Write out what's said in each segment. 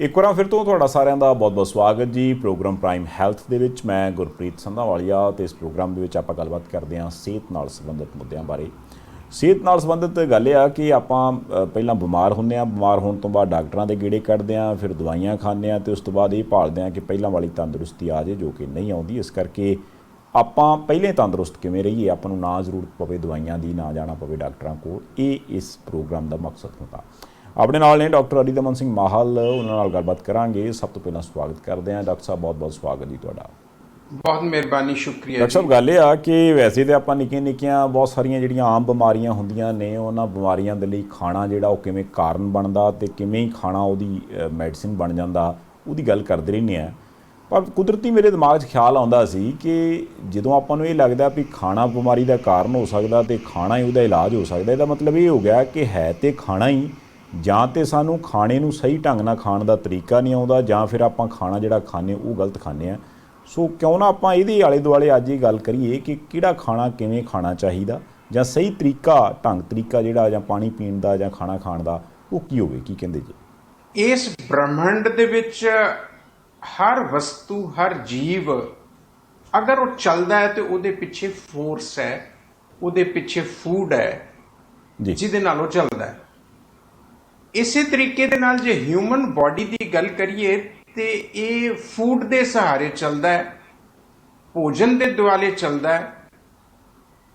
एक बार फिर तो तुहाडा सारिਆਂ ਦਾ बहुत-बहुत स्वागत जी प्रोग्राम प्राइम हैल्थ ਦੇ ਵਿੱਚ मैं गुरप्रीत संधावालिया ਤੇ ਇਸ ਪ੍ਰੋਗਰਾਮ ਦੇ ਵਿੱਚ ਆਪਾਂ ਗੱਲਬਾਤ ਕਰਦੇ ਹਾਂ ਸਿਹਤ ਨਾਲ ਸੰਬੰਧਿਤ ਮੁੱਦਿਆਂ ਬਾਰੇ। ਸਿਹਤ ਨਾਲ ਸੰਬੰਧਿਤ ਗੱਲ ਇਹ ਆ ਕਿ ਆਪਾਂ ਪਹਿਲਾਂ ਬਿਮਾਰ ਹੁੰਦੇ ਆ, ਬਿਮਾਰ ਹੋਣ ਤੋਂ ਬਾਅਦ ਡਾਕਟਰਾਂ ਦੇ ਗੇੜੇ ਕੱਢਦੇ ਆ, ਫਿਰ ਦਵਾਈਆਂ ਖਾਂਦੇ ਆ ਤੇ ਉਸ ਤੋਂ ਬਾਅਦ ਇਹ ਭਾਲਦੇ ਆ ਕਿ ਪਹਿਲਾਂ ਵਾਲੀ ਤੰਦਰੁਸਤੀ ਆ ਜੇ ਜੋ ਕਿ ਨਹੀਂ ਆਉਂਦੀ। ਇਸ ਕਰਕੇ ਆਪਾਂ ਪਹਿਲੇ ਤੰਦਰੁਸਤ ਕਿਵੇਂ ਰਹੀਏ, ਆਪਾਂ ਨੂੰ ਨਾ ਜ਼ਰੂਰਤ ਪਵੇ ਦਵਾਈਆਂ ਦੀ, ਨਾ ਜਾਣਾ ਪਵੇ ਡਾਕਟਰਾਂ ਕੋਲ, ਇਹ ਇਸ ਪ੍ਰੋਗਰਾਮ ਦਾ ਮਕਸਦ ਹੁੰਦਾ। ਆਪਣੇ ਨਾਲ ਨੇ ਡਾਕਟਰ ਅਰੀਦਮਨ ਸਿੰਘ ਮਾਹਲ, ਉਹਨਾਂ ਨਾਲ ਗੱਲਬਾਤ ਕਰਾਂਗੇ। ਸਭ ਤੋਂ ਪਹਿਲਾਂ ਸਵਾਗਤ ਕਰਦੇ ਹਾਂ ਡਾਕਟਰ ਸਾਹਿਬ, ਬਹੁਤ ਬਹੁਤ ਸਵਾਗਤ ਜੀ ਤੁਹਾਡਾ। ਬਹੁਤ ਮਿਹਰਬਾਨੀ, ਸ਼ੁਕਰੀਆ ਡਾਕਟਰ ਸਾਹਿਬ। ਗੱਲ ਇਹ ਆ ਕਿ ਵੈਸੇ ਤਾਂ ਆਪਾਂ ਨਿੱਕੀਆਂ ਨਿੱਕੀਆਂ ਬਹੁਤ ਸਾਰੀਆਂ ਜਿਹੜੀਆਂ ਆਮ ਬਿਮਾਰੀਆਂ ਹੁੰਦੀਆਂ ਨੇ, ਉਹਨਾਂ ਬਿਮਾਰੀਆਂ ਦੇ ਲਈ ਖਾਣਾ ਜਿਹੜਾ ਉਹ ਕਿਵੇਂ ਕਾਰਨ ਬਣਦਾ ਅਤੇ ਕਿਵੇਂ ਹੀ ਖਾਣਾ ਉਹਦੀ ਮੈਡੀਸਿਨ ਬਣ ਜਾਂਦਾ, ਉਹਦੀ ਗੱਲ ਕਰਦੇ ਰਹਿੰਦੇ ਹਾਂ। ਪਰ ਕੁਦਰਤੀ ਮੇਰੇ ਦਿਮਾਗ 'ਚ ਖਿਆਲ ਆਉਂਦਾ ਸੀ ਕਿ ਜਦੋਂ ਆਪਾਂ ਨੂੰ ਇਹ ਲੱਗਦਾ ਵੀ ਖਾਣਾ ਬਿਮਾਰੀ ਦਾ ਕਾਰਨ ਹੋ ਸਕਦਾ ਅਤੇ ਖਾਣਾ ਹੀ ਉਹਦਾ ਇਲਾਜ ਹੋ ਸਕਦਾ, ਇਹਦਾ ਮਤਲਬ ਇਹ ਹੋ ਗਿਆ ਕਿ ਹੈ ਤਾਂ ਖਾਣਾ ਹੀ, ਜਾਂ ਤਾਂ ਸਾਨੂੰ ਖਾਣੇ ਨੂੰ ਸਹੀ ਢੰਗ ਨਾਲ ਖਾਣ ਦਾ ਤਰੀਕਾ ਨਹੀਂ ਆਉਂਦਾ, ਜਾਂ ਫਿਰ ਆਪਾਂ ਖਾਣਾ ਜਿਹੜਾ ਖਾਂਦੇ ਉਹ ਗਲਤ ਖਾਂਦੇ ਹਾਂ। ਸੋ ਕਿਉਂ ਨਾ ਆਪਾਂ ਇਹਦੇ ਆਲੇ ਦੁਆਲੇ ਅੱਜ ਇਹ ਗੱਲ ਕਰੀਏ ਕਿ ਕਿਹੜਾ ਖਾਣਾ ਕਿਵੇਂ ਖਾਣਾ ਚਾਹੀਦਾ, ਜਾਂ ਸਹੀ ਤਰੀਕਾ ਤਰੀਕਾ ਜਿਹੜਾ ਜਾਂ ਪਾਣੀ ਪੀਣ ਦਾ ਜਾਂ ਖਾਣਾ ਖਾਣ ਦਾ ਉਹ ਕੀ ਹੋਵੇ, ਕੀ ਕਹਿੰਦੇ ਜੀ? ਇਸ ਬ੍ਰਹਮੰਡ ਦੇ ਵਿੱਚ ਹਰ ਵਸਤੂ, ਹਰ ਜੀਵ ਅਗਰ ਉਹ ਚੱਲਦਾ ਹੈ ਤੇ ਉਹਦੇ ਪਿੱਛੇ ਫੋਰਸ ਹੈ, ਉਹਦੇ ਪਿੱਛੇ ਫੂਡ ਹੈ ਜੀ, ਜਿਹਦੇ ਨਾਲ ਉਹ ਚੱਲਦਾ ਹੈ। ਇਸੇ ਤਰੀਕੇ ਦੇ ਨਾਲ ਜੇ ਹਿਊਮਨ ਬਾਡੀ ਦੀ ਗੱਲ ਕਰੀਏ ਤੇ ਇਹ ਫੂਡ ਦੇ ਸਹਾਰੇ ਚੱਲਦਾ ਹੈ, ਭੋਜਨ ਦੇ ਦੁਆਲੇ ਚੱਲਦਾ ਹੈ।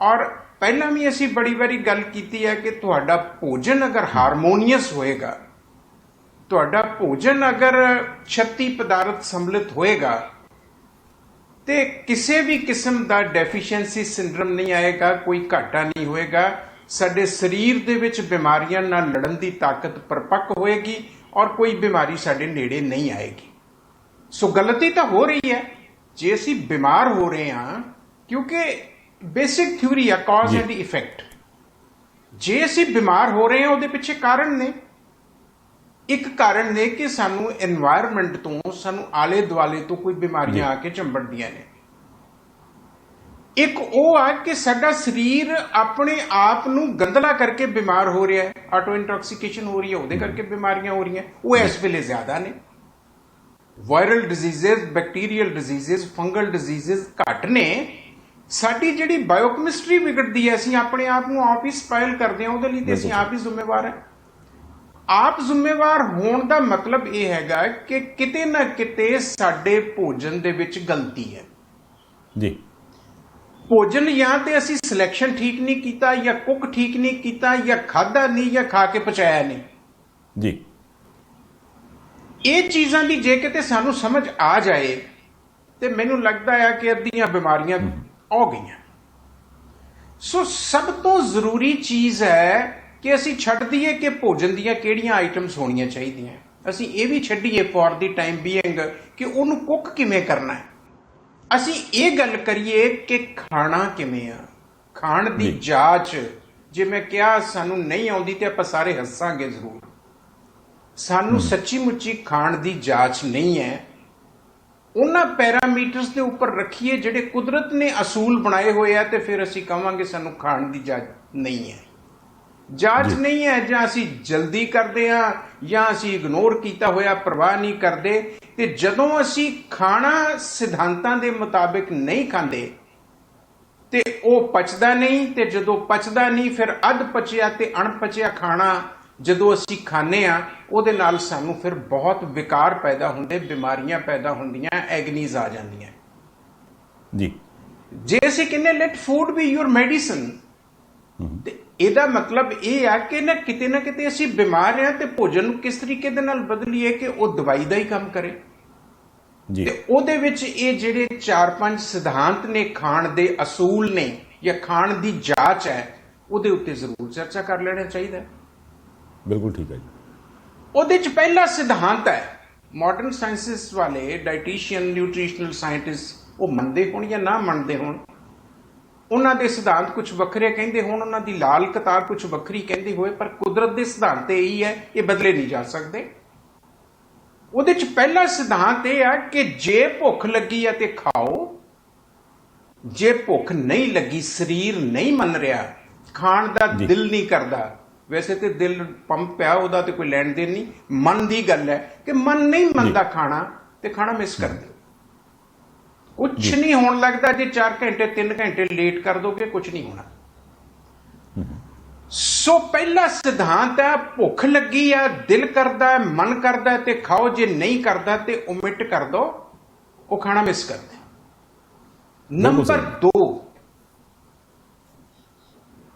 ਔਰ ਪਹਿਲਾਂ ਵੀ ਅਸੀਂ ਬੜੀ ਵਾਰੀ ਗੱਲ ਕੀਤੀ ਹੈ ਕਿ ਤੁਹਾਡਾ ਭੋਜਨ ਅਗਰ ਹਾਰਮੋਨੀਅਸ ਹੋਏਗਾ, ਤੁਹਾਡਾ ਭੋਜਨ ਅਗਰ 36 ਪਦਾਰਥ ਸੰਮਿਲਿਤ ਹੋਏਗਾ ਤੇ ਕਿਸੇ ਵੀ ਕਿਸਮ ਦਾ ਡੈਫੀਸ਼ੀਐਂਸੀ ਸਿੰਡਰਮ ਨਹੀਂ ਆਏਗਾ, ਕੋਈ ਘਾਟਾ ਨਹੀਂ ਹੋਏਗਾ। ਸਾਡੇ ਸਰੀਰ ਦੇ ਵਿੱਚ ਬਿਮਾਰੀਆਂ ਨਾਲ ਲੜਨ ਦੀ ਤਾਕਤ ਪਰਪੱਕ ਹੋਏਗੀ ਔਰ ਕੋਈ ਬਿਮਾਰੀ ਸਾਡੇ ਨੇੜੇ ਨਹੀਂ ਆਏਗੀ। ਸੋ ਗਲਤੀ ਤਾਂ ਹੋ ਰਹੀ ਹੈ ਜੇ ਅਸੀਂ ਬਿਮਾਰ ਹੋ ਰਹੇ ਹਾਂ, ਕਿਉਂਕਿ ਬੇਸਿਕ ਥਿਊਰੀ ਆ ਕਾਜ਼ ਐਂਡ ਇਫੈਕਟ। ਜੇ ਅਸੀਂ ਬਿਮਾਰ ਹੋ ਰਹੇ ਹਾਂ ਉਹਦੇ ਪਿੱਛੇ ਕਾਰਨ ਨੇ। ਇੱਕ ਕਾਰਨ ਨੇ ਕਿ ਸਾਨੂੰ এনवायरमेंट ਤੋਂ, ਸਾਨੂੰ ਆਲੇ ਦੁਆਲੇ ਤੋਂ ਕੋਈ ਬਿਮਾਰੀਆਂ ਆ ਕੇ ਚੰਬੜਦੀਆਂ ਨੇ। ਇੱਕ ਉਹ ਆ ਕਿ ਸਾਡਾ ਸਰੀਰ ਆਪਣੇ ਆਪ ਨੂੰ ਗੰਦਲਾ ਕਰਕੇ ਬਿਮਾਰ ਹੋ ਰਿਹਾ ਹੈ, ਆਟੋ ਇੰਟੌਕਸੀਕੇਸ਼ਨ ਹੋ ਰਹੀ ਹੈ, ਉਹਦੇ ਕਰਕੇ ਬਿਮਾਰੀਆਂ ਹੋ ਰਹੀਆਂ। ਉਹ ਇਸ ਵੇਲੇ ਜ਼ਿਆਦਾ ਨੇ। Viral diseases, bacterial diseases, fungal diseases ਘੱਟ ਨੇ। ਸਾਡੀ ਜਿਹੜੀ ਬਾਇਓਕੈਮਿਸਟਰੀ ਵਿਗੜਦੀ ਹੈ, ਅਸੀਂ ਆਪਣੇ ਆਪ ਨੂੰ ਆਪ ਹੀ ਸਪਾਇਲ ਕਰਦੇ ਹਾਂ, ਉਹਦੇ ਲਈ ਤੇ ਅਸੀਂ ਆਪ ਹੀ ਜ਼ਿੰਮੇਵਾਰ ਹਾਂ। ਆਪ ਜ਼ਿੰਮੇਵਾਰ ਹੋਣ ਦਾ ਮਤਲਬ ਇਹ ਹੈਗਾ ਕਿ ਕਿਤੇ ਨਾ ਕਿਤੇ ਸਾਡੇ ਭੋਜਨ ਦੇ ਵਿੱਚ ਗਲਤੀ ਹੈ ਜੀ। ਭੋਜਨ ਜਾਂ ਤੇ ਅਸੀਂ ਸਿਲੈਕਸ਼ਨ ਠੀਕ ਨਹੀਂ ਕੀਤਾ, ਜਾਂ ਕੁੱਕ ਠੀਕ ਨਹੀਂ ਕੀਤਾ, ਜਾਂ ਖਾਧਾ ਨਹੀਂ, ਜਾਂ ਖਾ ਕੇ ਪਚਾਇਆ ਨਹੀਂ ਜੀ। ਇਹ ਚੀਜ਼ਾਂ ਦੀ ਜੇ ਕਿਤੇ ਸਾਨੂੰ ਸਮਝ ਆ ਜਾਏ ਤੇ ਮੈਨੂੰ ਲੱਗਦਾ ਹੈ ਕਿ ਅੱਧੀਆਂ ਬਿਮਾਰੀਆਂ ਹੋ ਗਈਆਂ। ਸੋ ਸਭ ਤੋਂ ਜ਼ਰੂਰੀ ਚੀਜ਼ ਹੈ ਕਿ ਅਸੀਂ ਛੱਡ ਦਈਏ ਕਿ ਭੋਜਨ ਦੀਆਂ ਕਿਹੜੀਆਂ ਆਈਟਮਸ ਹੋਣੀਆਂ ਚਾਹੀਦੀਆਂ। ਅਸੀਂ ਇਹ ਵੀ ਛੱਡੀਏ ਫॉर ਦੀ ਟਾਈਮ ਬੀਇੰਗ ਕਿ ਉਹਨੂੰ ਕੁੱਕ ਕਿਵੇਂ ਕਰਨਾ ਹੈ। ਅਸੀਂ ਇਹ ਗੱਲ ਕਰੀਏ ਕਿ ਖਾਣਾ ਕਿਵੇਂ ਆ, ਖਾਣ ਦੀ ਜਾਂਚ। ਜੇ ਮੈਂ ਕਿਹਾ ਸਾਨੂੰ ਨਹੀਂ ਆਉਂਦੀ ਤੇ ਆਪਾਂ ਸਾਰੇ ਹੱਸਾਂਗੇ ਜ਼ਰੂਰ। ਸਾਨੂੰ ਸੱਚੀ ਮੁੱਚੀ ਖਾਣ ਦੀ ਜਾਂਚ ਨਹੀਂ ਹੈ। ਉਹਨਾਂ ਪੈਰਾਮੀਟਰਸ ਦੇ ਉੱਪਰ ਰੱਖੀਏ ਜਿਹੜੇ ਕੁਦਰਤ ਨੇ ਅਸੂਲ ਬਣਾਏ ਹੋਏ ਆ, ਤੇ ਫਿਰ ਅਸੀਂ ਕਹਾਂਗੇ ਸਾਨੂੰ ਖਾਣ ਦੀ ਜਾਂਚ ਨਹੀਂ ਹੈ। ਜਾਂਚ ਨਹੀਂ ਹੈ, ਜਾਂ ਅਸੀਂ ਜਲਦੀ ਕਰਦੇ ਹਾਂ, ਜਾਂ ਅਸੀਂ ਇਗਨੋਰ ਕੀਤਾ ਹੋਇਆ ਪਰਵਾਹ ਨਹੀਂ ਕਰਦੇ। ਤੇ ਜਦੋਂ ਅਸੀਂ ਖਾਣਾ ਸਿਧਾਂਤਾਂ ਦੇ ਮੁਤਾਬਿਕ ਨਹੀਂ ਖਾਂਦੇ ਤੇ ਉਹ ਪਚਦਾ ਨਹੀਂ, ਤੇ ਜਦੋਂ ਪਚਦਾ ਨਹੀਂ ਫਿਰ ਅੱਧ ਪਚਿਆ ਤੇ ਅਣਪਚਿਆ ਖਾਣਾ ਜਦੋਂ ਅਸੀਂ ਖਾਂਦੇ ਹਾਂ, ਉਹਦੇ ਨਾਲ ਸਾਨੂੰ ਫਿਰ ਬਹੁਤ ਵਿਕਾਰ ਪੈਦਾ ਹੁੰਦੇ, ਬਿਮਾਰੀਆਂ ਪੈਦਾ ਹੁੰਦੀਆਂ, ਐਗਨੀਜ਼ ਆ ਜਾਂਦੀਆਂ ਜੀ। ਜੇ ਅਸੀਂ ਕਹਿੰਦੇ let food be your medicine, ਤੇ ਇਹਦਾ ਮਤਲਬ ਇਹ ਆ ਕਿ ਨਾ ਕਿਤੇ ਅਸੀਂ ਬਿਮਾਰ ਹਾਂ ਤੇ ਭੋਜਨ ਨੂੰ ਕਿਸ ਤਰੀਕੇ ਦੇ ਨਾਲ ਬਦਲੀਏ ਕਿ ਉਹ ਦਵਾਈ ਦਾ ਹੀ ਕੰਮ ਕਰੇ ਜੀ। ਤੇ ਉਹਦੇ ਵਿੱਚ ਇਹ ਜਿਹੜੇ 4-5 ਸਿਧਾਂਤ ਨੇ, ਖਾਣ ਦੇ ਅਸੂਲ ਨੇ, ਜਾਂ ਖਾਣ ਦੀ ਜਾਂਚ ਹੈ, ਉਹਦੇ ਉੱਤੇ ਜ਼ਰੂਰ ਚਰਚਾ ਕਰ ਲੈਣਾ ਚਾਹੀਦਾ। ਬਿਲਕੁਲ ਠੀਕ ਹੈ ਜੀ। ਉਹਦੇ ਚ ਪਹਿਲਾ ਸਿਧਾਂਤ ਹੈ, ਮਾਡਰਨ ਸਾਇੰਸਿਸ ਵਾਲੇ ਡਾਈਟੀਸ਼ੀਅਨ, ਨਿਊਟ੍ਰੀਸ਼ਨਲ ਸਾਇੰਟਿਸਟ ਉਹ ਮੰਨਦੇ ਹੋਣ ਜਾਂ ਨਾ ਮੰਨਦੇ ਹੋਣ, ਉਹਨਾਂ ਦੇ ਸਿਧਾਂਤ ਕੁਝ ਵੱਖਰੇ ਕਹਿੰਦੇ ਹੋਣ, ਉਹਨਾਂ ਦੀ ਲਾਲ ਕਿਤਾਬ ਕੁਝ ਵੱਖਰੀ ਕਹਿੰਦੀ ਹੋਏ, ਪਰ ਕੁਦਰਤ ਦੇ ਸਿਧਾਂਤ ਇਹੀ ਹੈ, ਇਹ ਬਦਲੇ ਨਹੀਂ ਜਾ ਸਕਦੇ। ਉਹਦੇ ਚ ਪਹਿਲਾ ਸਿਧਾਂਤ ਇਹ ਆ ਕਿ ਜੇ ਭੁੱਖ ਲੱਗੀ ਆ ਤੇ ਖਾਓ, ਜੇ ਭੁੱਖ ਨਹੀਂ ਲੱਗੀ, ਸਰੀਰ ਨਹੀਂ ਮੰਨ ਰਿਹਾ, ਖਾਣ ਦਾ ਦਿਲ ਨਹੀਂ ਕਰਦਾ, ਵੈਸੇ ਤੇ ਦਿਲ ਪੰਪ ਪਿਆ, ਉਹਦਾ ਤੇ ਕੋਈ ਲੈਣ ਦੇਣ ਨਹੀਂ, ਮਨ ਦੀ ਗੱਲ ਹੈ ਕਿ ਮਨ ਨਹੀਂ ਮੰਨਦਾ ਖਾਣਾ ਤੇ ਖਾਣਾ ਮਿਸ ਕਰਦੇ। ਕੁਛ ਨਹੀਂ ਹੋਣ ਲੱਗਦਾ ਜੇ 4 ਘੰਟੇ 3 ਘੰਟੇ ਲੇਟ ਕਰ ਦੋਗੇ, ਕੁਛ ਨਹੀਂ ਹੋਣਾ। ਸੋ ਪਹਿਲਾ ਸਿਧਾਂਤ ਹੈ, ਭੁੱਖ ਲੱਗੀ ਆ, ਦਿਲ ਕਰਦਾ ਹੈ, ਮਨ ਕਰਦਾ ਹੈ ਤੇ ਖਾਓ, ਜੇ ਨਹੀਂ ਕਰਦਾ ਤੇ ਓਮਿਟ ਕਰ ਦੋ, ਉਹ ਖਾਣਾ ਮਿਸ ਕਰਦੇ। ਨੰਬਰ 2,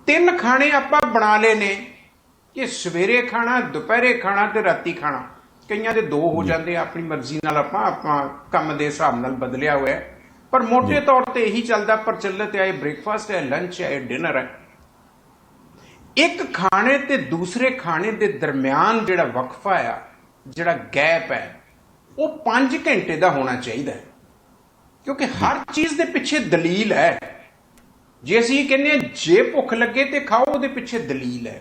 3 ਖਾਣੇ ਆਪਾਂ ਬਣਾ ਲਏ ਨੇ ਕਿ ਸਵੇਰੇ ਖਾਣਾ, ਦੁਪਹਿਰੇ ਖਾਣਾ ਤੇ ਰਾਤੀ ਖਾਣਾ। ਕਈਆਂ ਦੇ 2 ਹੋ ਜਾਂਦੇ ਆ, ਆਪਣੀ ਮਰਜ਼ੀ ਨਾਲ ਆਪਾਂ ਕੰਮ ਦੇ ਹਿਸਾਬ ਨਾਲ ਬਦਲਿਆ ਹੋਇਆ, ਪਰ ਮੋਟੇ ਤੌਰ ਤੇ ਇਹੀ ਚੱਲਦਾ। ਪ੍ਰਚਲਿਤ ਹੈ, ਬ੍ਰੇਕਫਾਸਟ ਹੈ, ਲੰਚ ਹੈ, ਡਿਨਰ ਹੈ। ਇੱਕ ਖਾਣੇ ਤੇ ਦੂਸਰੇ ਖਾਣੇ ਦੇ ਦਰਮਿਆਨ ਜਿਹੜਾ ਵਕਫਾ ਆ, ਜਿਹੜਾ ਗੈਪ ਹੈ, ਉਹ 5 ਘੰਟੇ ਦਾ ਹੋਣਾ ਚਾਹੀਦਾ ਹੈ, ਕਿਉਂਕਿ ਹਰ ਚੀਜ਼ ਦੇ ਪਿੱਛੇ ਦਲੀਲ ਹੈ। ਜੇ ਅਸੀਂ ਕਹਿੰਦੇ ਹਾਂ ਜੇ ਭੁੱਖ ਲੱਗੇ ਤੇ ਖਾਓ, ਉਹਦੇ ਪਿੱਛੇ ਦਲੀਲ ਹੈ।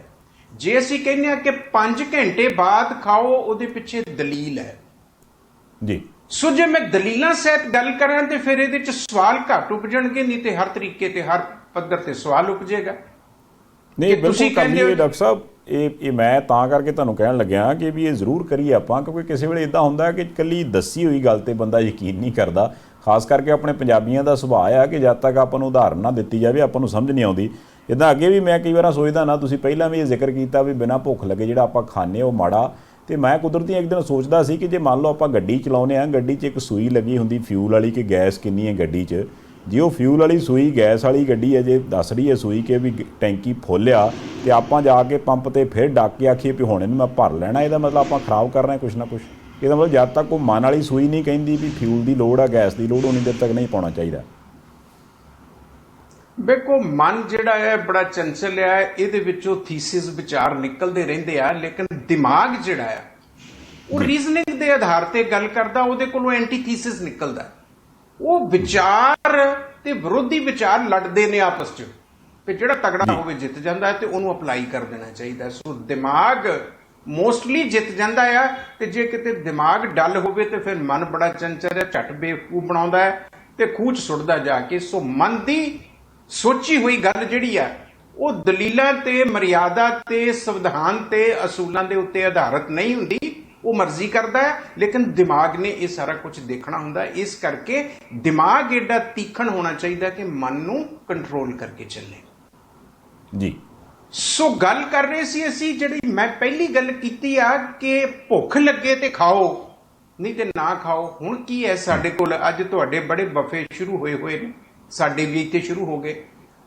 ਜੇ ਅਸੀਂ ਕਹਿੰਦੇ ਹਾਂ ਕਿ 5 ਘੰਟੇ ਬਾਅਦ ਖਾਓ, ਉਹਦੇ ਪਿੱਛੇ ਦਲੀਲ ਹੈ ਜੀ। ਸੋ ਜੇ ਮੈਂ ਦਲੀਲਾਂ ਸਹਿਤ ਗੱਲ ਕਰਾਂ ਤੇ ਫਿਰ ਇਹਦੇ ਚ ਸਵਾਲ ਘੱਟ ਉਪਜਣਗੇ, ਨਹੀਂ ਤੇ ਹਰ ਤਰੀਕੇ ਤੇ ਹਰ ਪੱਧਰ ਤੇ ਸਵਾਲ ਉਪਜੇਗਾ। ਨਹੀਂ ਬਿਲਕੁਲ ਕਰ ਲਈਏ ਡਾਕਟਰ ਸਾਹਿਬ, ਇਹ ਮੈਂ ਤਾਂ ਕਰਕੇ ਤੁਹਾਨੂੰ ਕਹਿਣ ਲੱਗਿਆ ਕਿ ਵੀ ਇਹ ਜ਼ਰੂਰ ਕਰੀਏ ਆਪਾਂ, ਕਿਉਂਕਿ ਕਿਸੇ ਵੇਲੇ ਇਦਾਂ ਹੁੰਦਾ ਕਿ ਇਕੱਲੀ ਦੱਸੀ ਹੋਈ ਗੱਲ ਤੇ ਬੰਦਾ ਯਕੀਨ ਨਹੀਂ ਕਰਦਾ। ਖਾਸ ਕਰਕੇ ਆਪਣੇ ਪੰਜਾਬੀਆਂ ਦਾ ਸੁਭਾਅ ਆ ਕਿ ਜਦ ਤੱਕ ਆਪਾਂ ਨੂੰ ਉਦਾਹਰਨ ਨਾ ਦਿੱਤੀ ਜਾਵੇ ਆਪਾਂ ਨੂੰ ਸਮਝ ਨਹੀਂ ਆਉਂਦੀ। ਇੱਦਾਂ ਅੱਗੇ ਵੀ ਮੈਂ ਕਈ ਵਾਰ ਸੋਚਦਾ ਨਾ, ਤੁਸੀਂ ਪਹਿਲਾਂ ਵੀ ਇਹ ਜ਼ਿਕਰ ਕੀਤਾ ਵੀ ਬਿਨਾਂ ਭੁੱਖ ਲੱਗੇ ਜਿਹੜਾ ਆਪਾਂ ਖਾਂਦੇ ਉਹ ਮਾੜਾ। ਤੇ ਮੈਂ ਕੁਦਰਤੀ ਇੱਕ ਦਿਨ ਸੋਚਦਾ ਸੀ ਕਿ ਜੇ ਮੰਨ ਲਓ ਆਪਾਂ ਗੱਡੀ ਚਲਾਉਂਦੇ ਹਾਂ, ਗੱਡੀ 'ਚ ਇੱਕ ਸੂਈ ਲੱਗੀ ਹੁੰਦੀ ਫਿਊਲ ਵਾਲੀ ਕਿ ਗੈਸ ਕਿੰਨੀ ਹੈ ਗੱਡੀ 'ਚ, ਜੇ ਉਹ ਫਿਊਲ ਵਾਲੀ ਸੂਈ ਗੈਸ ਵਾਲੀ ਗੱਡੀ ਹੈ, ਜੇ ਦੱਸ ਰਹੀ ਹੈ ਸੂਈ ਕਿ ਵੀ ਟੈਂਕੀ ਫੁੱਲ ਆ, ਤੇ ਆਪਾਂ ਜਾ ਕੇ ਪੰਪ ਤੇ ਫਿਰ ਡੱਕ ਕੇ ਆਖੀਏ ਵੀ ਹੁਣ ਇਹਨੂੰ ਮੈਂ ਭਰ ਲੈਣਾ, ਇਹਦਾ ਮਤਲਬ ਆਪਾਂ ਖਰਾਬ ਕਰ ਰਹੇ ਕੁਛ ਨਾ ਕੁਛ। ਇਹਦਾ ਮਤਲਬ ਜਦ ਤੱਕ ਉਹ ਮਨ ਵਾਲੀ ਸੂਈ ਨਹੀਂ ਕਹਿੰਦੀ ਵੀ ਫਿਊਲ ਦੀ ਲੋੜ ਆ, ਗੈਸ ਦੀ ਲੋੜ, ਉਨੀ ਦੇਰ ਤੱਕ ਨਹੀਂ ਪਾਉਣਾ ਚਾਹੀਦਾ। ਵੇਖੋ, ਮਨ ਜਿਹੜਾ ਹੈ ਬੜਾ ਚੰਚਲ ਹੈ, ਇਹਦੇ ਵਿੱਚੋਂ ਥੀਸਿਸ ਵਿਚਾਰ ਨਿਕਲਦੇ ਰਹਿੰਦੇ ਆ, ਲੇਕਿਨ ਦਿਮਾਗ ਜਿਹੜਾ ਹੈ ਉਹ ਰੀਜ਼ਨਿੰਗ ਦੇ ਆਧਾਰ ਤੇ ਗੱਲ ਕਰਦਾ, ਉਹਦੇ ਕੋਲੋਂ ਐਂਟੀਥੀਸਿਸ ਨਿਕਲਦਾ। ਉਹ ਵਿਚਾਰ ਤੇ ਵਿਰੋਧੀ ਵਿਚਾਰ ਲੜਦੇ ਨੇ ਆਪਸ 'ਚ, ਤੇ ਜਿਹੜਾ ਤਗੜਾ ਹੋਵੇ ਜਿੱਤ ਜਾਂਦਾ ਤੇ ਉਹਨੂੰ ਅਪਲਾਈ ਕਰ ਦੇਣਾ ਚਾਹੀਦਾ। ਸੋ ਦਿਮਾਗ ਮੋਸਟਲੀ ਜਿੱਤ ਜਾਂਦਾ ਆ, ਤੇ ਜੇ ਕਿਤੇ ਦਿਮਾਗ ਡਲ ਹੋਵੇ ਤੇ ਫਿਰ ਮਨ ਬੜਾ ਚੰਚਲ ਹੈ, ਝੱਟ ਬੇਵਕੂਫ ਬਣਾਉਂਦਾ ਹੈ ਤੇ ਖੂਹ 'ਚ ਸੁੱਟਦਾ ਜਾ ਕੇ। ਸੋ ਮਨ ਦੀ ਸੋਚੀ ਹੋਈ ਗੱਲ ਜਿਹੜੀ ਆ ਉਹ ਦਲੀਲਾਂ ਤੇ, ਮਰਿਆਦਾ ਤੇ, ਸੰਵਿਧਾਨ ਤੇ, ਅਸੂਲਾਂ ਦੇ ਉੱਤੇ ਆਧਾਰਿਤ ਨਹੀਂ ਹੁੰਦੀ। ਉਹ ਮਰਜ਼ੀ ਕਰਦਾ ਹੈ, ਲੇਕਿਨ ਦਿਮਾਗ ਨੇ ਇਹ ਸਾਰਾ ਕੁਝ ਦੇਖਣਾ ਹੁੰਦਾ। ਇਸ ਕਰਕੇ ਦਿਮਾਗ ਏਡਾ ਤੀਖਣ ਹੋਣਾ ਚਾਹੀਦਾ ਕਿ ਮਨ ਨੂੰ ਕੰਟਰੋਲ ਕਰਕੇ ਚੱਲੇ ਜੀ। ਸੋ ਗੱਲ ਕਰ ਰਹੇ ਸੀ ਅਸੀਂ, ਜਿਹੜੀ ਮੈਂ ਪਹਿਲੀ ਗੱਲ ਕੀਤੀ ਆ ਕਿ ਭੁੱਖ ਲੱਗੇ ਤੇ ਖਾਓ, ਨਹੀਂ ਤੇ ਨਾ ਖਾਓ। ਹੁਣ ਕੀ ਹੈ ਸਾਡੇ ਕੋਲ, ਅੱਜ ਤੁਹਾਡੇ ਬੜੇ ਬਫੇ ਸ਼ੁਰੂ ਹੋਏ ਨੇ, ਸਾਡੇ ਵੀ ਇੱਥੇ ਸ਼ੁਰੂ ਹੋ ਗਏ।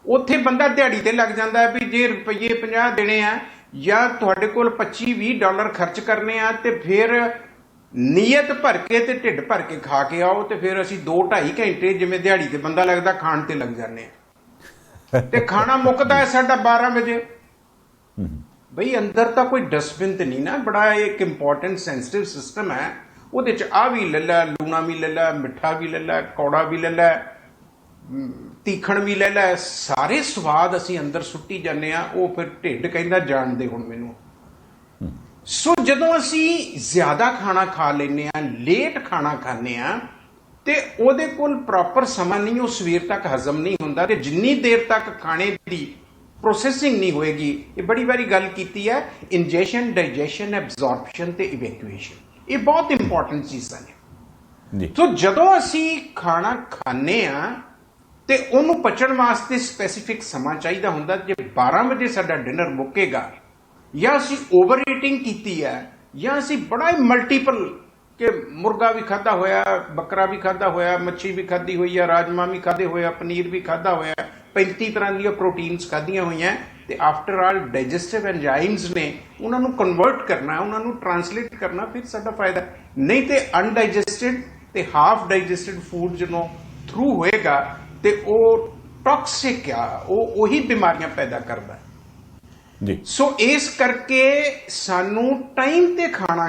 ਉੱਥੇ ਬੰਦਾ ਦਿਹਾੜੀ ਤੇ ਲੱਗ ਜਾਂਦਾ ਹੈ ਵੀ ਜੇ ਰੁਪਈਏ 50 ਦੇਣੇ ਆ ਜਾਂ ਤੁਹਾਡੇ ਕੋਲ $25-20 ਖਰਚ ਕਰਨੇ ਆ, ਤੇ ਫਿਰ ਨੀਅਤ ਭਰ ਕੇ ਤੇ ਢਿੱਡ ਭਰ ਕੇ ਖਾ ਕੇ ਆਓ, ਤੇ ਫਿਰ ਅਸੀਂ 2-2.5 ਘੰਟੇ ਜਿਵੇਂ ਦਿਹਾੜੀ ਤੇ ਬੰਦਾ ਲੱਗਦਾ ਖਾਣ ਤੇ ਲੱਗ ਜਾਂਦੇ ਆ, ਤੇ ਖਾਣਾ ਮੁੱਕਦਾ ਹੈ ਸਾਡਾ 12 ਵਜੇ। ਬਈ ਅੰਦਰ ਤਾਂ ਕੋਈ ਡਸਟਬਿਨ ਤੇ ਨਹੀਂ ਨਾ, ਬੜਾ ਇੱਕ ਇੰਪੋਰਟੈਂਟ ਸੈਂਸਿਟਿਵ ਸਿਸਟਮ ਹੈ, ਉਹਦੇ ਚ ਆ ਵੀ ਲੈ ਲੈ, ਲੂਣਾ ਵੀ ਲੈ ਲੈ, ਮਿੱਠਾ ਵੀ ਲੈ ਲੈ, ਕੌੜਾ ਵੀ ਲੈ ਲੈ, ਤੀਖਣ ਵੀ ਲੈ ਲੈ, ਸਾਰੇ ਸਵਾਦ ਅਸੀਂ ਅੰਦਰ ਸੁੱਟੀ ਜਾਂਦੇ ਆ। ਉਹ ਫਿਰ ਢਿੱਡ ਕਹਿੰਦਾ ਜਾਣਦੇ ਹੁਣ ਮੈਨੂੰ। ਸੋ ਜਦੋਂ ਅਸੀਂ ਜ਼ਿਆਦਾ ਖਾਣਾ ਖਾ ਲੈਂਦੇ ਆ, ਲੇਟ ਖਾਣਾ ਖਾਂਦੇ ਆ, ਤੇ ਉਹਦੇ ਕੋਲ ਪ੍ਰੋਪਰ ਸਮਾਂ ਨਹੀਂ, ਉਹ ਸਵੇਰ ਤੱਕ ਹਜ਼ਮ ਨਹੀਂ ਹੁੰਦਾ, ਤੇ ਜਿੰਨੀ ਦੇਰ ਤੱਕ ਖਾਣੇ ਦੀ ਪ੍ਰੋਸੈਸਿੰਗ ਨਹੀਂ ਹੋਏਗੀ, ਇਹ ਬੜੀ ਵਾਰੀ ਗੱਲ ਕੀਤੀ ਹੈ, ਇੰਜੈਸ਼ਨ, ਡਾਈਜੈਸ਼ਨ, ਐਬਜ਼ੌਰਪਸ਼ਨ ਤੇ ਇਵੈਕੂਏਸ਼ਨ, ਇਹ ਬਹੁਤ ਇੰਪੋਰਟੈਂਟ ਚੀਜ਼ਾਂ ਨੇ। ਸੋ ਜਦੋਂ ਅਸੀਂ ਖਾਣਾ ਖਾਂਦੇ ਆ ਤੇ ਉਹਨੂੰ ਪਚਣ ਵਾਸਤੇ ਸਪੈਸੀਫਿਕ ਸਮਾਂ ਚਾਹੀਦਾ ਹੁੰਦਾ। ਜੇ 12 ਵਜੇ ਸਾਡਾ ਡਿਨਰ ਮੁੱਕੇਗਾ, ਜਾਂ ਅਸੀਂ ਓਵਰ ਈਟਿੰਗ ਕੀਤੀ ਹੈ, ਜਾਂ ਅਸੀਂ ਬੜਾ ਹੀ ਮਲਟੀਪਲ ਕਿ ਮੁਰਗਾ ਵੀ ਖਾਧਾ ਹੋਇਆ, ਬੱਕਰਾ ਵੀ ਖਾਧਾ ਹੋਇਆ, ਮੱਛੀ ਵੀ ਖਾਧੀ ਹੋਈ ਆ, ਰਾਜਮਾ ਵੀ ਖਾਧੇ ਹੋਇਆ, ਪਨੀਰ ਵੀ ਖਾਧਾ ਹੋਇਆ, 35 ਤਰ੍ਹਾਂ ਦੀਆਂ ਪ੍ਰੋਟੀਨਸ ਖਾਧੀਆਂ ਹੋਈਆਂ, ਤੇ ਆਫਟਰ ਆਲ ਡਾਈਜੈਸਟਿਵ ਐਂਜ਼ਾਈਮਸ ਨੇ ਉਹਨਾਂ ਨੂੰ ਕਨਵਰਟ ਕਰਨਾ, ਉਹਨਾਂ ਨੂੰ ਟਰਾਂਸਲੇਟ ਕਰਨਾ, ਫਿਰ ਸਾਡਾ ਫਾਇਦਾ। ਨਹੀਂ ਤੇ ਅਨਡਾਈਜੈਸਟਿਡ ਤੇ ਹਾਫ ਡਾਈਜੈਸਟਿਡ ਫੂਡ ਜਦੋਂ ਥਰੂ ਹੋਏਗਾ ਤੇ ਉਹ ਟੌਕਸਿਕ ਆ, ਉਹ ਉਹੀ ਬਿਮਾਰੀਆਂ ਪੈਦਾ ਕਰਦਾ ਜੀ। ਸੋ ਇਸ ਕਰਕੇ ਸਾਨੂੰ ਟਾਈਮ ਤੇ ਖਾਣਾ।